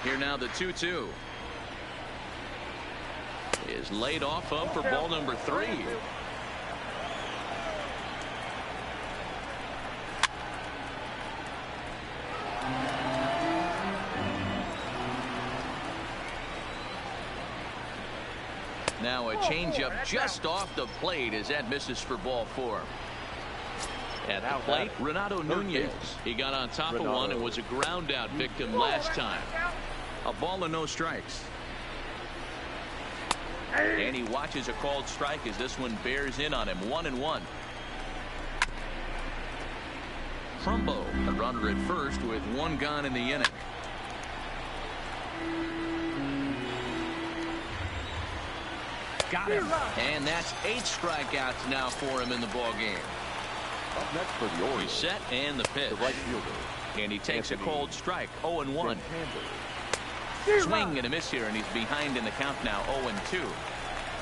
Here now the 2-2 is laid off of for ball number 3. Now a changeup just off the plate as that misses for ball 4. At the plate, Renato Nunez. He got on top of one and was a ground out victim last time. A ball and no strikes. And he watches a called strike as this one bears in on him. 1-1. Trumbo, a runner at first with one gone in the inning. Got him. And that's 8 strikeouts now for him in the ball game. Up next for the Orioles. He's set and the pitch. The right fielder. And he takes a cold strike. 0-1. Swing and a miss here, and he's behind in the count now. 0-2.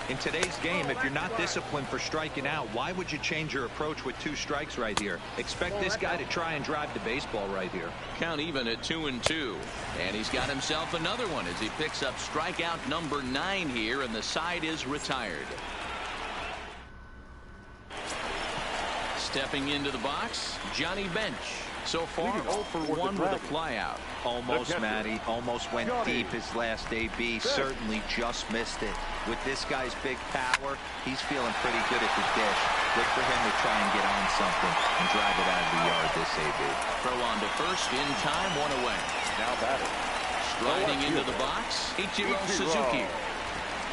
In today's game, if you're not disciplined for striking out, why would you change your approach with 2 strikes right here? Expect this guy to try and drive the baseball right here. Count even at 2-2. And he's got himself another one as he picks up strikeout number 9 here, and the side is retired. Stepping into the box, Johnny Bench. So far, 0 for 1 with a flyout. Almost, Matty. Almost went deep his last AB. Certainly just missed it. With this guy's big power, he's feeling pretty good at the dish. Look for him to try and get on something and drive it out of the yard this AB. Throw on to first in time, 1 away. Now batting. Striding into the box, Ichiro Suzuki.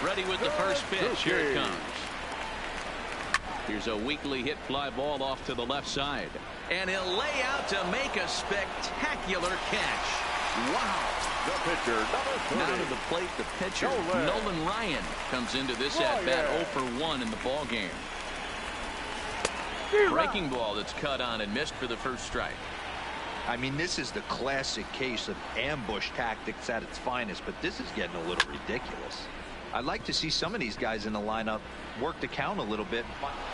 Ready with the first pitch. Here it comes. Here's a weakly hit fly ball off to the left side. And he'll lay out to make a spectacular catch. Wow. The pitcher, number 30. Now to the plate, the pitcher, Nolan Ryan, comes into this at-bat 0 for 1 in the ball game. Breaking ball that's cut on and missed for the first strike. I mean, this is the classic case of ambush tactics at its finest, but this is getting a little ridiculous. I'd like to see some of these guys in the lineup work the count a little bit.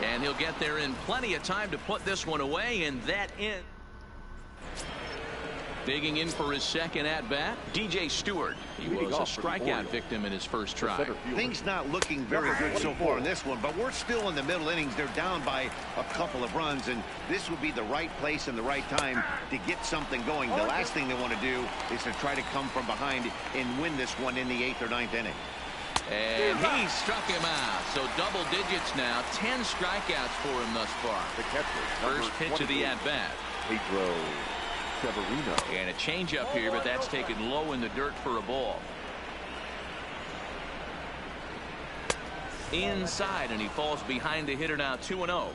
And he'll get there in plenty of time to put this one away, and that in. Digging in for his second at-bat, DJ Stewart. He was a strikeout victim in his first try. Things not looking very good so far in this one, but we're still in the middle innings. They're down by a couple of runs, and this would be the right place and the right time to get something going. The last thing they want to do is to try to come from behind and win this one in the 8th or 9th inning. And he struck him out. So double digits now. 10 strikeouts for him thus far. The catcher, first pitch of the at-bat. Pedro Severino. And a changeup here, but that's taken low in the dirt for a ball. Inside, and he falls behind the hitter now. 2-0.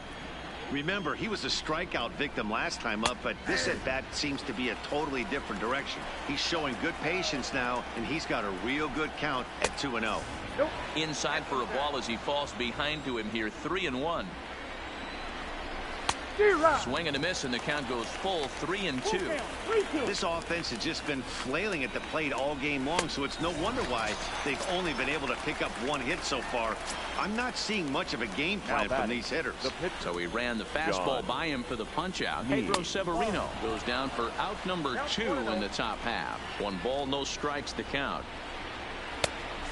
Remember, he was a strikeout victim last time up, but this at-bat seems to be a totally different direction. He's showing good patience now, and he's got a real good count at 2-0. Inside for a ball as he falls behind to him here. 3-1. Swing and a miss, and the count goes full. 3-2. This offense has just been flailing at the plate all game long, so it's no wonder why they've only been able to pick up 1 hit so far. I'm not seeing much of a game plan from these hitters. So he ran the fastball by him for the punch out. Pedro Severino goes down for out number 2 in the top half. 1 ball, no strikes to count.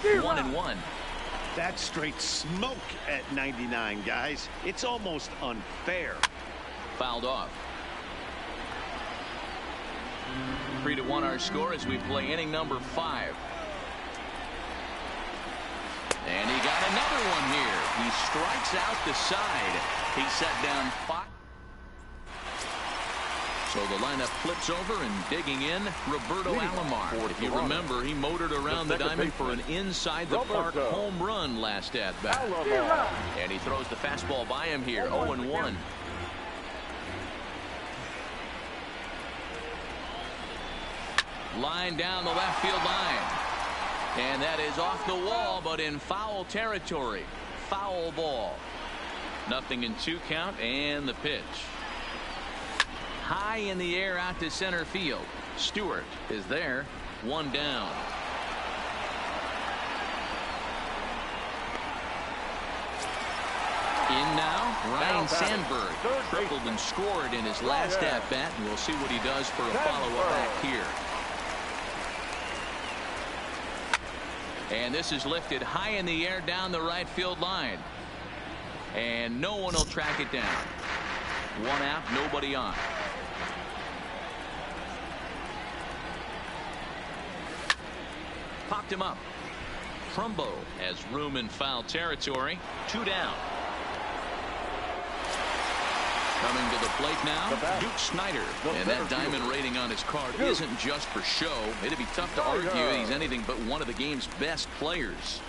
1-1. That's straight smoke at 99, guys. It's almost unfair. Fouled off. 3-1 our score as we play inning number 5. And he got another one here. He strikes out the side. He set down 5. So the lineup flips over, and digging in, Roberto Alomar. If you remember, he motored around the diamond for an inside-the-park home run last at-bat. And he throws the fastball by him here. 0-1. Line down the left field line. And that is off the wall, but in foul territory. Foul ball. 0-2 count, and the pitch. High in the air out to center field. Stewart is there. 1 down. In now, Ryan Sandberg. Tripled and scored in his last at-bat, and we'll see what he does for a follow-up back here. And this is lifted high in the air down the right field line. And no one will track it down. 1 out, nobody on. Popped him up. Trumbo has room in foul territory. 2 down. Coming to the plate now, Duke Snyder. And that diamond rating on his card isn't just for show. It'd be tough to argue he's anything but one of the game's best players.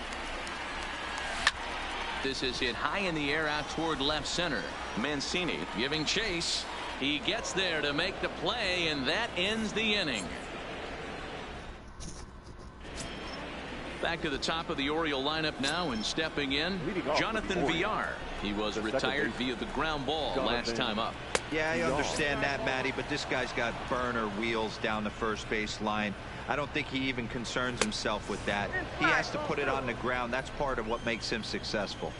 This is hit high in the air out toward left center. Mancini giving chase. He gets there to make the play, and that ends the inning. Back to the top of the Oriole lineup now, and stepping in, Jonathan Villar. He was retired via the ground ball last time up. Yeah, I understand that, Matty, but this guy's got burner wheels down the first base line. I don't think he even concerns himself with that. He has to put it on the ground. That's part of what makes him successful.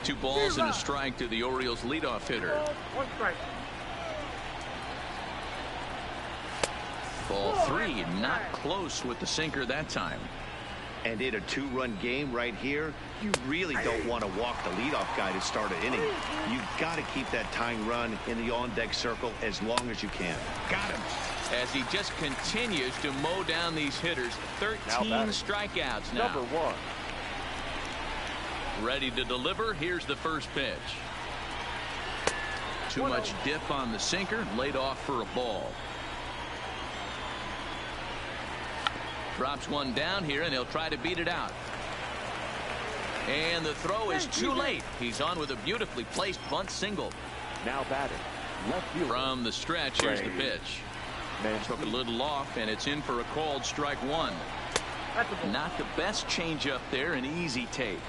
2 balls and a strike to the Orioles leadoff hitter. 1 strike. Ball 3, not close with the sinker that time. And in a 2-run game right here, you really don't want to walk the leadoff guy to start an inning. You've got to keep that tying run in the on-deck circle as long as you can. Got him. As he just continues to mow down these hitters. 13 strikeouts now. Number 1. Ready to deliver. Here's the first pitch. Too much dip on the sinker. Laid off for a ball. Drops one down here, and he'll try to beat it out. And the throw is too late. He's on with a beautifully placed bunt single. Now batting left field. From the stretch, here's the pitch. Took a little off, and it's in for a called strike 1. Not the best changeup there, an easy take.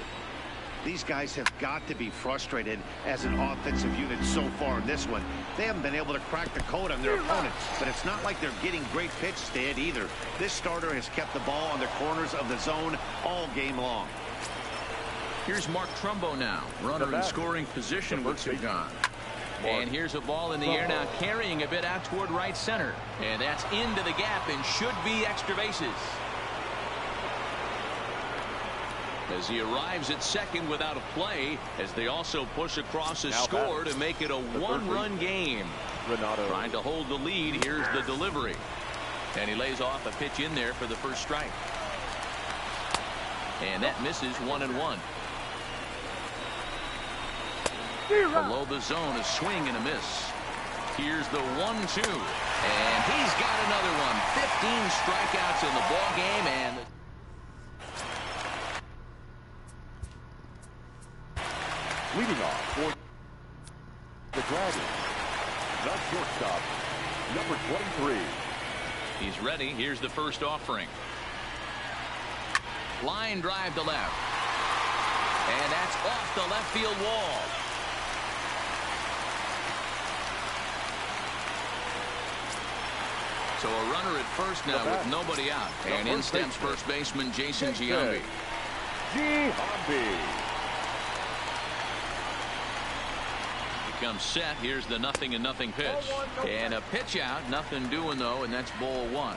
These guys have got to be frustrated as an offensive unit so far in this one. They haven't been able to crack the code on their opponents, but it's not like they're getting great pitch stand either. This starter has kept the ball on the corners of the zone all game long. Here's Mark Trumbo now. Runner in scoring position with him gone. And here's a ball in the air now, carrying a bit out toward right center. And that's into the gap and should be extra bases. As he arrives at second without a play, as they also push across a score to make it a 1-run game. Trying to hold the lead. Here's the delivery. And he lays off a pitch in there for the first strike. And that misses 1-1. Below the zone, a swing and a miss. Here's the 1-2. And he's got another one. 15 strikeouts in the ball game, and leading off for the Dragons, the shortstop, number 23. He's ready. Here's the first offering. Line drive to left. And that's off the left field wall. So a runner at first now with nobody out. And in steps first baseman Jason Giambi. Comes set. Here's the 0-0 pitch. And a pitch out. Nothing doing though, and that's ball 1.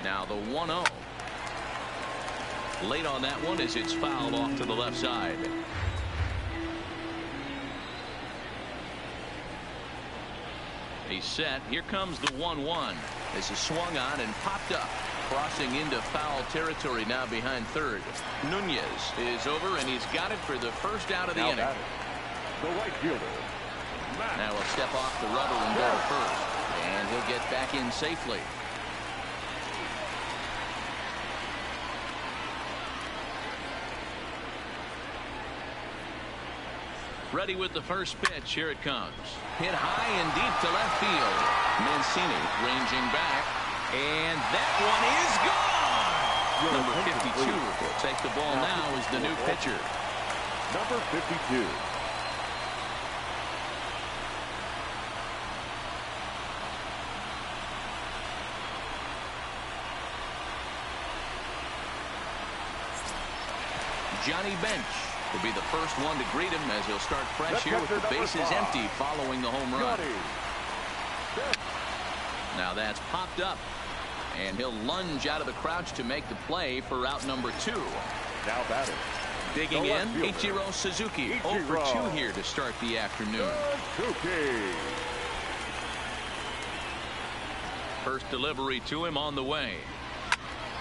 Now the 1-0. Late on that one as it's fouled off to the left side. He's set. Here comes the 1-1. This is swung on and popped up. Crossing into foul territory now behind third. Nunez is over, and he's got it for the first out of the inning. The right fielder. Now he'll step off the rubber and go to first. And he'll get back in safely. Ready with the first pitch. Here it comes. Hit high and deep to left field. Mancini ranging back. And that one is gone. Number 52 will take the ball now as the new pitcher. Number 52. Johnny Bench will be the first one to greet him as he'll start fresh here with the bases empty following the home run. Now that's popped up. And he'll lunge out of the crouch to make the play for out number 2. Now batting. Digging in, Ichiro Suzuki. 0 for 2 here to start the afternoon. First delivery to him on the way.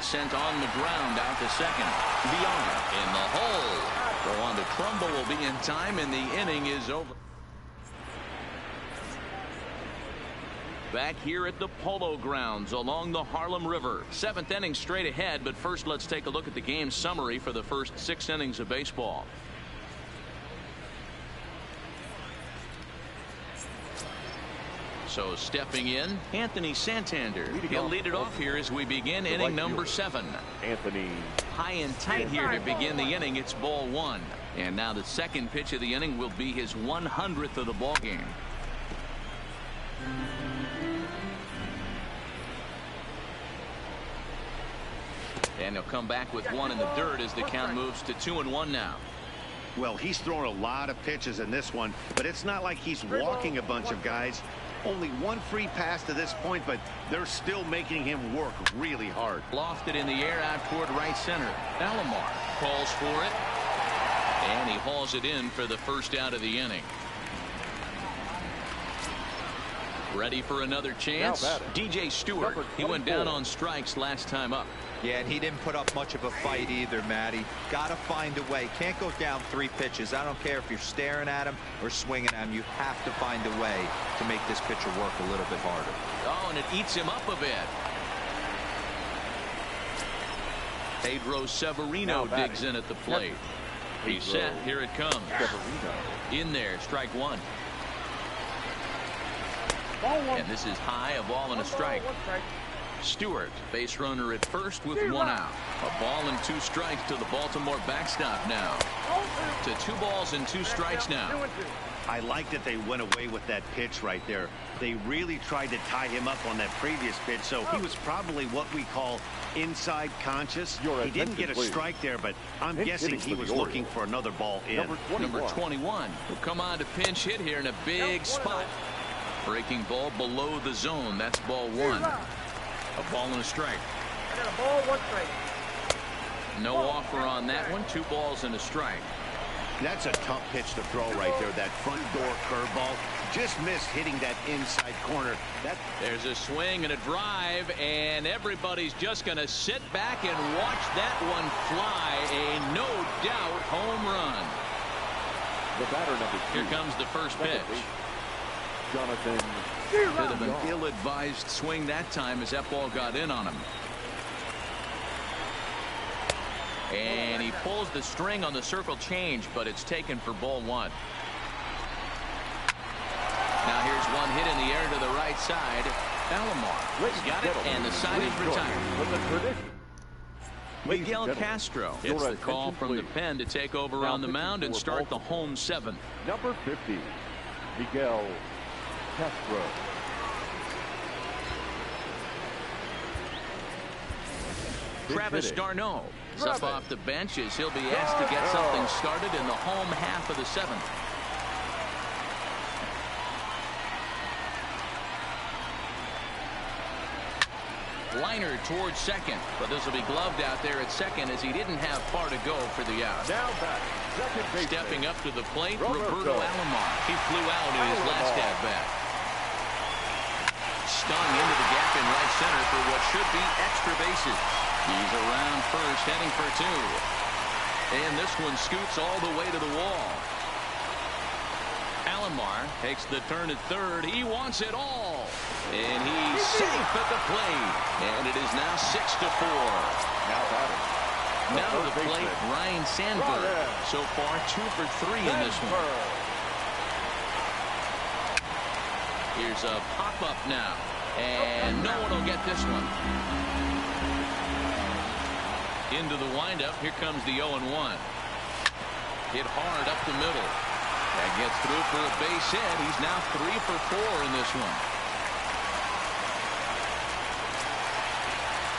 Sent on the ground out to second. Beyond in the hole. Go on to Trumbo will be in time, and the inning is over. Back here at the Polo Grounds along the Harlem River. 7th inning straight ahead, but first let's take a look at the game summary for the first 6 innings of baseball. So stepping in, Anthony Santander. He'll lead it off here as we begin inning number 7. Anthony. High and tight here to begin the inning. It's ball 1. And now the second pitch of the inning will be his 100th of the ball game. And he'll come back with 1 in the dirt as the count moves to 2-1 now. Well, he's thrown a lot of pitches in this one, but it's not like he's walking a bunch of guys. Only 1 free pass to this point, but they're still making him work really hard. Lofted in the air out toward right center. Alomar calls for it. And he hauls it in for the first out of the inning. Ready for another chance? DJ Stewart. He went down on strikes last time up. Yeah, and he didn't put up much of a fight either, Matty. Got to find a way. Can't go down 3 pitches. I don't care if you're staring at him or swinging at him. You have to find a way to make this pitcher work a little bit harder. Oh, and it eats him up a bit. Pedro Severino digs in at the plate. He's set. Here it comes. In there, strike 1. And this is high, a ball and a strike. Stewart, base runner at first with 1 out. A ball and 2 strikes to the Baltimore backstop now. To 2 balls and 2 strikes now. I like that they went away with that pitch right there. They really tried to tie him up on that previous pitch, so he was probably what we call inside conscious. He didn't get a strike there, but I'm guessing he was looking for another ball in. Number 21 will come on to pinch hit here in a big spot. Breaking ball below the zone. That's ball 1. A ball and a strike. I got a ball, 1 strike. No offer on that one. 2 balls and a strike. That's a tough pitch to throw right there. That front door curveball just missed hitting that inside corner. There's a swing and a drive, and everybody's just going to sit back and watch that one fly. A no doubt home run. The batter number 2. Here comes the first pitch. Jonathan. Bit of an ill-advised swing that time as that ball got in on him. And he pulls the string on the circle change, but it's taken for ball 1. Now here's one hit in the air to the right side. Alomar has got it, and the side is retired. Miguel Castro gets the call from the pen to take over on the mound and start the home 7th. Number 50, Miguel Castro. Travis d'Arnaud is up off the bench as he'll be asked to get something started in the home half of the 7th. Liner towards second, but this will be gloved out there at second as he didn't have far to go for the out. Now back, second base. Stepping up to the plate, Roberto Alomar. He flew out in his last at-bat. Stung into the gap in right center for what should be extra bases. He's around first, heading for 2. And this one scoots all the way to the wall. Alomar takes the turn at third. He wants it all. And he's safe at the plate. And it is now 6-4. Now to the plate, Ryan Sandberg. So far, 2 for 3 in this one. Here's a pop-up now. And no one will get this one. Into the windup. Here comes the 0-1. Hit hard up the middle. That gets through for a base hit. He's now 3 for 4 in this one.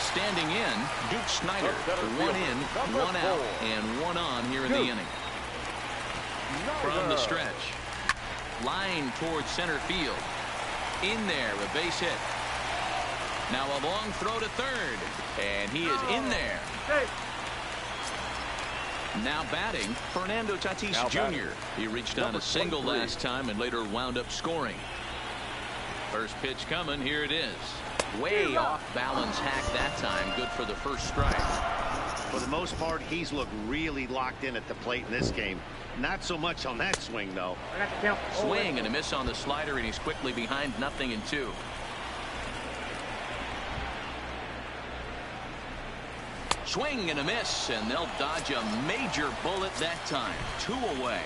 Standing in, Duke Snider. 1 in, 1 out, and 1 on here in the inning. From the stretch. Line towards center field. In there, a base hit. Now a long throw to third. And he is in there. Now batting, Fernando Tatis Jr. He reached on a single last time and later wound up scoring. First pitch coming. Here it is. Way off balance hack that time. Good for the first strike. For the most part, he's looked really locked in at the plate in this game. Not so much on that swing, though. Swing and a miss on the slider, and he's quickly behind 0-2. Swing and a miss, and they'll dodge a major bullet that time. 2 away.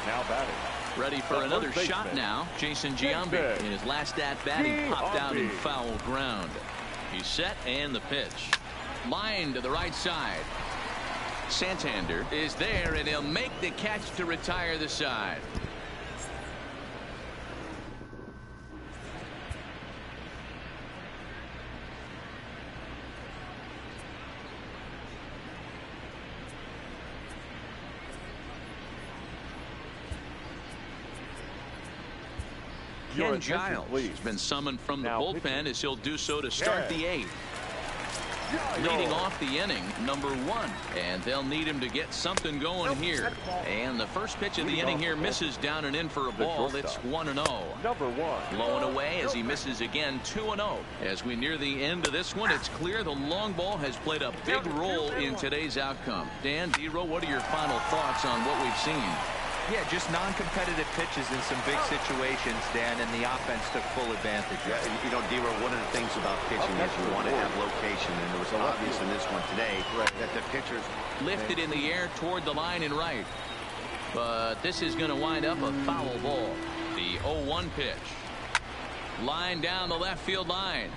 Now batting. Ready for another shot now. Jason Giambi. In his last at-bat, he popped out in foul ground. He's set, and the pitch. Line to the right side. Santander is there, and he'll make the catch to retire the side. Ken Giles has been summoned from the bullpen as he'll do so to start the 8th. Leading off the inning, number 1, and they'll need him to get something going here. And the first pitch of the inning here misses down and in for a ball. It's 1-0. Number 1. Blowing away as he misses again. 2-0. As we near the end of this one, it's clear the long ball has played a big role in today's outcome. Dan, Dero, what are your final thoughts on what we've seen? Yeah, just non-competitive pitches in some big situations, Dan, and the offense took full advantage. Yeah, you know, Dero, one of the things about pitching is you want to have location, and it was obvious in this one today that the pitchers lifted in the air toward the line and right. But this is going to wind up a foul ball. The 0-1 pitch. Line down the left field line.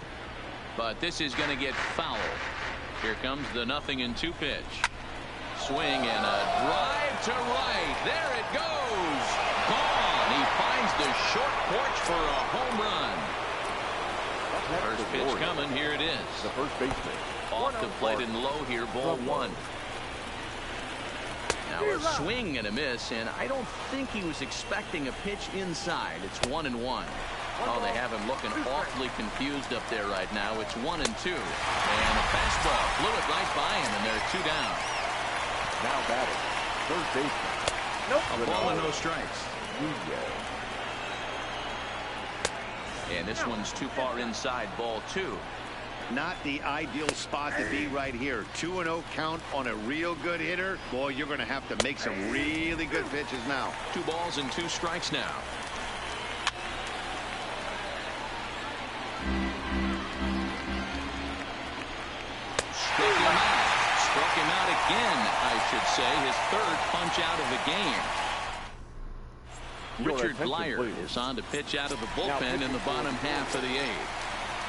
But this is going to get foul. Here comes the 0-2 pitch. Swing and a drive to right. There it goes. Gone. He finds the short porch for a home run. First pitch coming. Here it is. The first baseman. Off the plate and low here. Ball 1. Now a swing and a miss, and I don't think he was expecting a pitch inside. It's 1-1. Oh, they have him looking awfully confused up there right now. It's 1-2. And a fastball blew it right by him, and they're 2 down. Now batting. Third baseman. A ball and no strikes. And this one's too far inside. Ball 2. Not the ideal spot to be right here. 2-0 count on a real good hitter. Boy, you're going to have to make some really good pitches now. 2 balls and 2 strikes now. Struck him out again, I should say. His 3rd punch out of the game. Richard Blyer is on to pitch out of the bullpen in the bottom half of the 8th.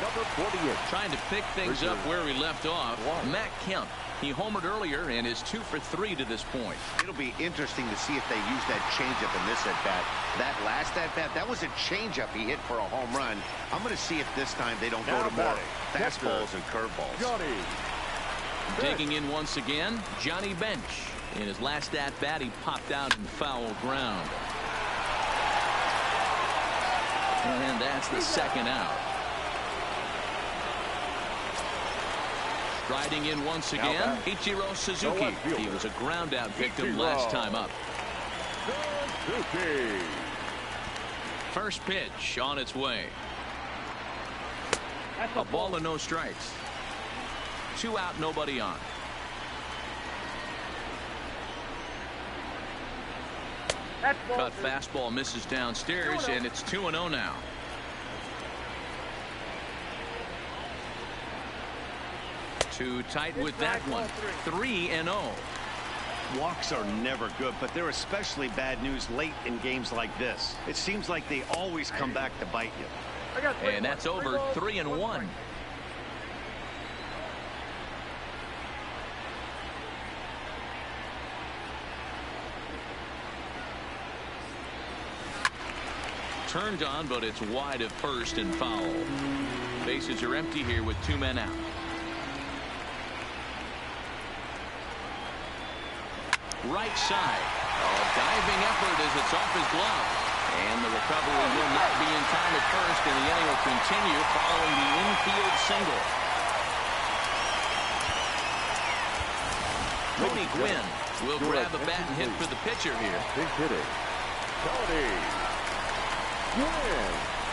Number 48. Trying to pick things up where we left off. Matt Kemp. He homered earlier and is 2 for 3 to this point. It'll be interesting to see if they use that changeup in this at-bat. That last at-bat, that was a changeup he hit for a home run. I'm going to see if this time they don't go to more fastballs and curveballs. Digging in once again, Johnny Bench. In his last at-bat, he popped out in foul ground. And that's the 2nd out. Striding in once again, Ichiro Suzuki. He was a ground-out victim last time up. First pitch on its way. A ball and no strikes. 2 out, nobody on. Cut fastball misses downstairs, and it's 2-0 now. Too tight with that one. 3-0. Walks are never good, but they're especially bad news late in games like this. It seems like they always come back to bite you. And that's over. 3-1. Turned on, but it's wide at first and foul. Bases are empty here with 2 men out. Right side. A diving effort as it's off his glove. And the recovery will not be in time at first, and the inning will continue following the infield single. Tony Gwynn will grab a bat and hit for the pitcher here. Big hitting. Tony Gwynn.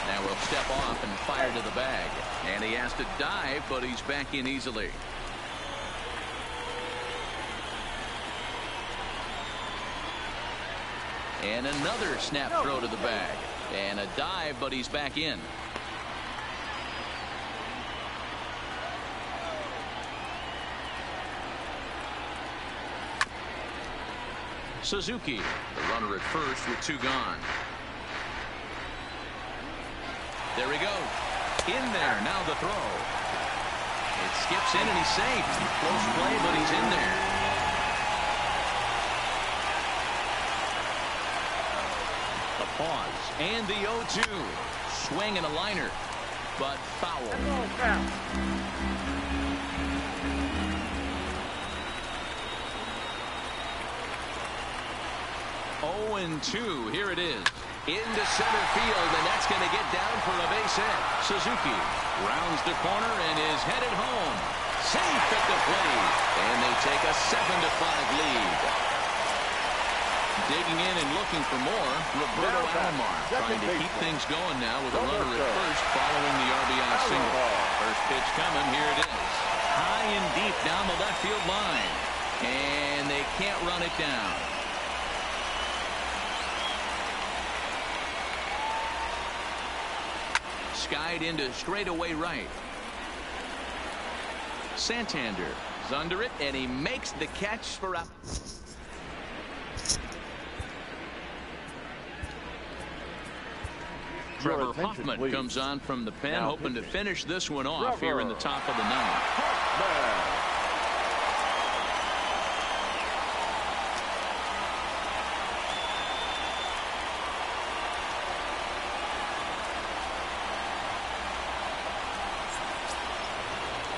Now we'll step off and fire to the bag. And he has to dive, but he's back in easily. And another snap throw to the bag. And a dive, but he's back in. Suzuki, the runner at first with 2 gone. There he goes. In there. Now the throw. It skips in and he's safe. Close play, but he's in there. The pause. And the 0-2. Swing and a liner. But foul. 0-2. Here it is. Into center field, and that's going to get down for a base hit. Suzuki rounds the corner and is headed home. Safe at the plate. And they take a 7-5 lead. Digging in and looking for more, Roberto Alomar trying to keep things going now with a runner at first following the RBI single. First pitch coming. Here it is. High and deep down the left field line. And they can't run it down. Skied into straightaway right. Santander is under it, and he makes the catch for out. Trevor Hoffman comes on from the pen, hoping to finish this one off here in the top of the 9th.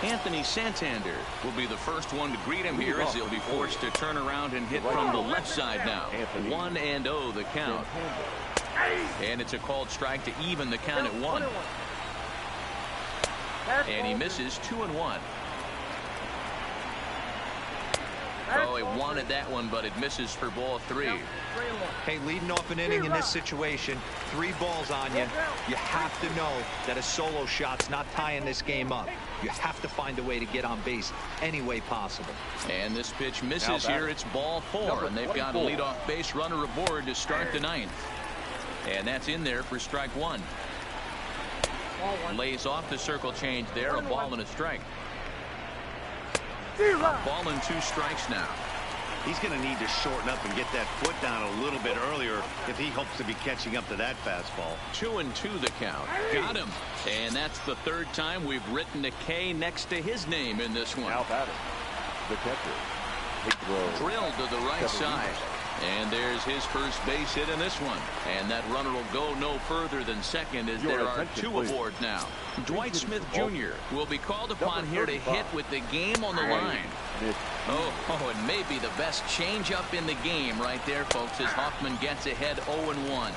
Anthony Santander will be the first one to greet him here as he'll be forced to turn around and hit from the left side now. 1-0 the count. And it's a called strike to even the count at 1. And he misses 2-1. Oh, he wanted that one, but it misses for ball 3. Hey, leading off an inning in this situation, 3 balls on you. You have to know that a solo shot's not tying this game up. You have to find a way to get on base any way possible. And this pitch misses here. It's ball 4, and they've got a leadoff base runner aboard to start the 9th. And that's in there for strike 1. Lays off the circle change there. A ball and a strike. A ball and 2 strikes now. He's going to need to shorten up and get that foot down a little bit earlier if he hopes to be catching up to that fastball. 2-2 the count. Got him. And that's the 3rd time we've written a K next to his name in this one. Now batting, the catcher. Drilled to the right side. And there's his first base hit in this one. And that runner will go no further than second as there are 2 aboard now. Dwight Smith Jr. will be called upon here to hit with the game on the line. Oh, it may be the best changeup in the game right there, folks, as Hoffman gets ahead 0-1.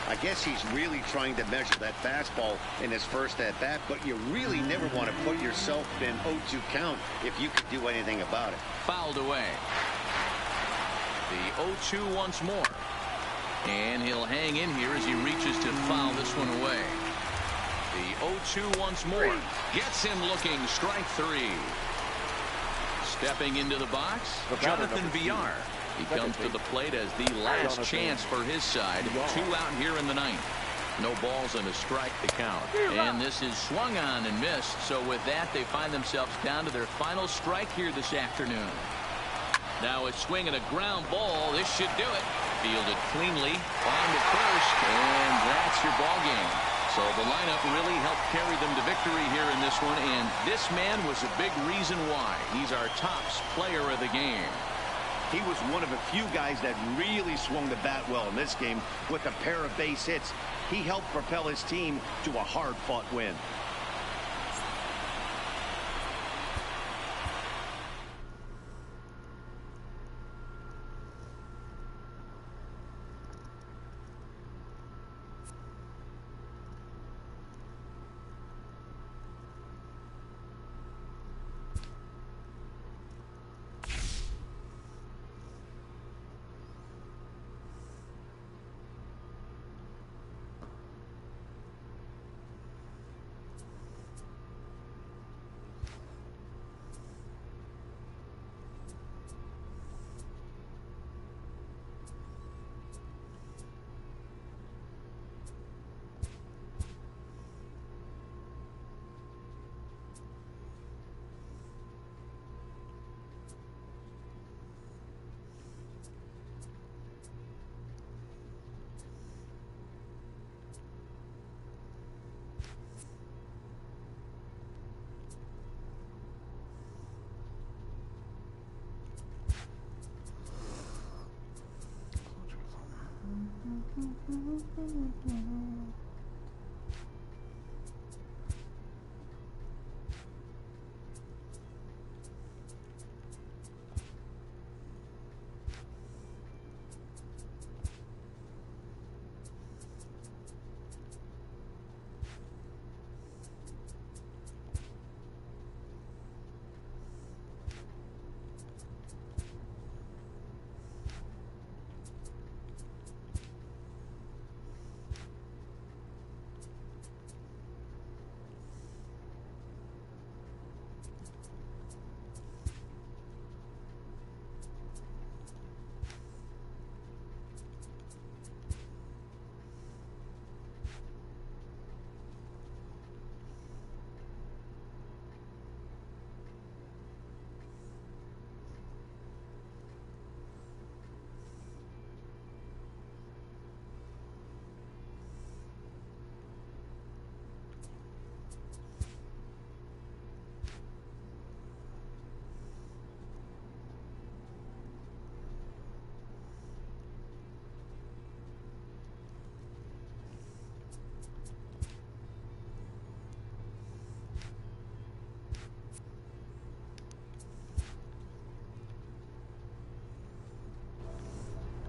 I guess he's really trying to measure that fastball in his first at-bat, but you really never want to put yourself in 0-2 count if you could do anything about it. Fouled away. The 0-2 once more. And he'll hang in here as he reaches to foul this one away. The 0-2 once more. Gets him looking. Strike 3. Stepping into the box, Jonathan Villar. He comes to the plate as the last chance for his side. 2 out here in the 9th. No balls and a strike to count. And this is swung on and missed. So with that, they find themselves down to their final strike here this afternoon. Now a swing and a ground ball. This should do it. Fielded cleanly on to first, and that's your ball game. So the lineup really helped carry them to victory here in this one, and this man was a big reason why. He's our tops player of the game. He was one of a few guys that really swung the bat well in this game with a pair of base hits. He helped propel his team to a hard-fought win. Mm-hmm.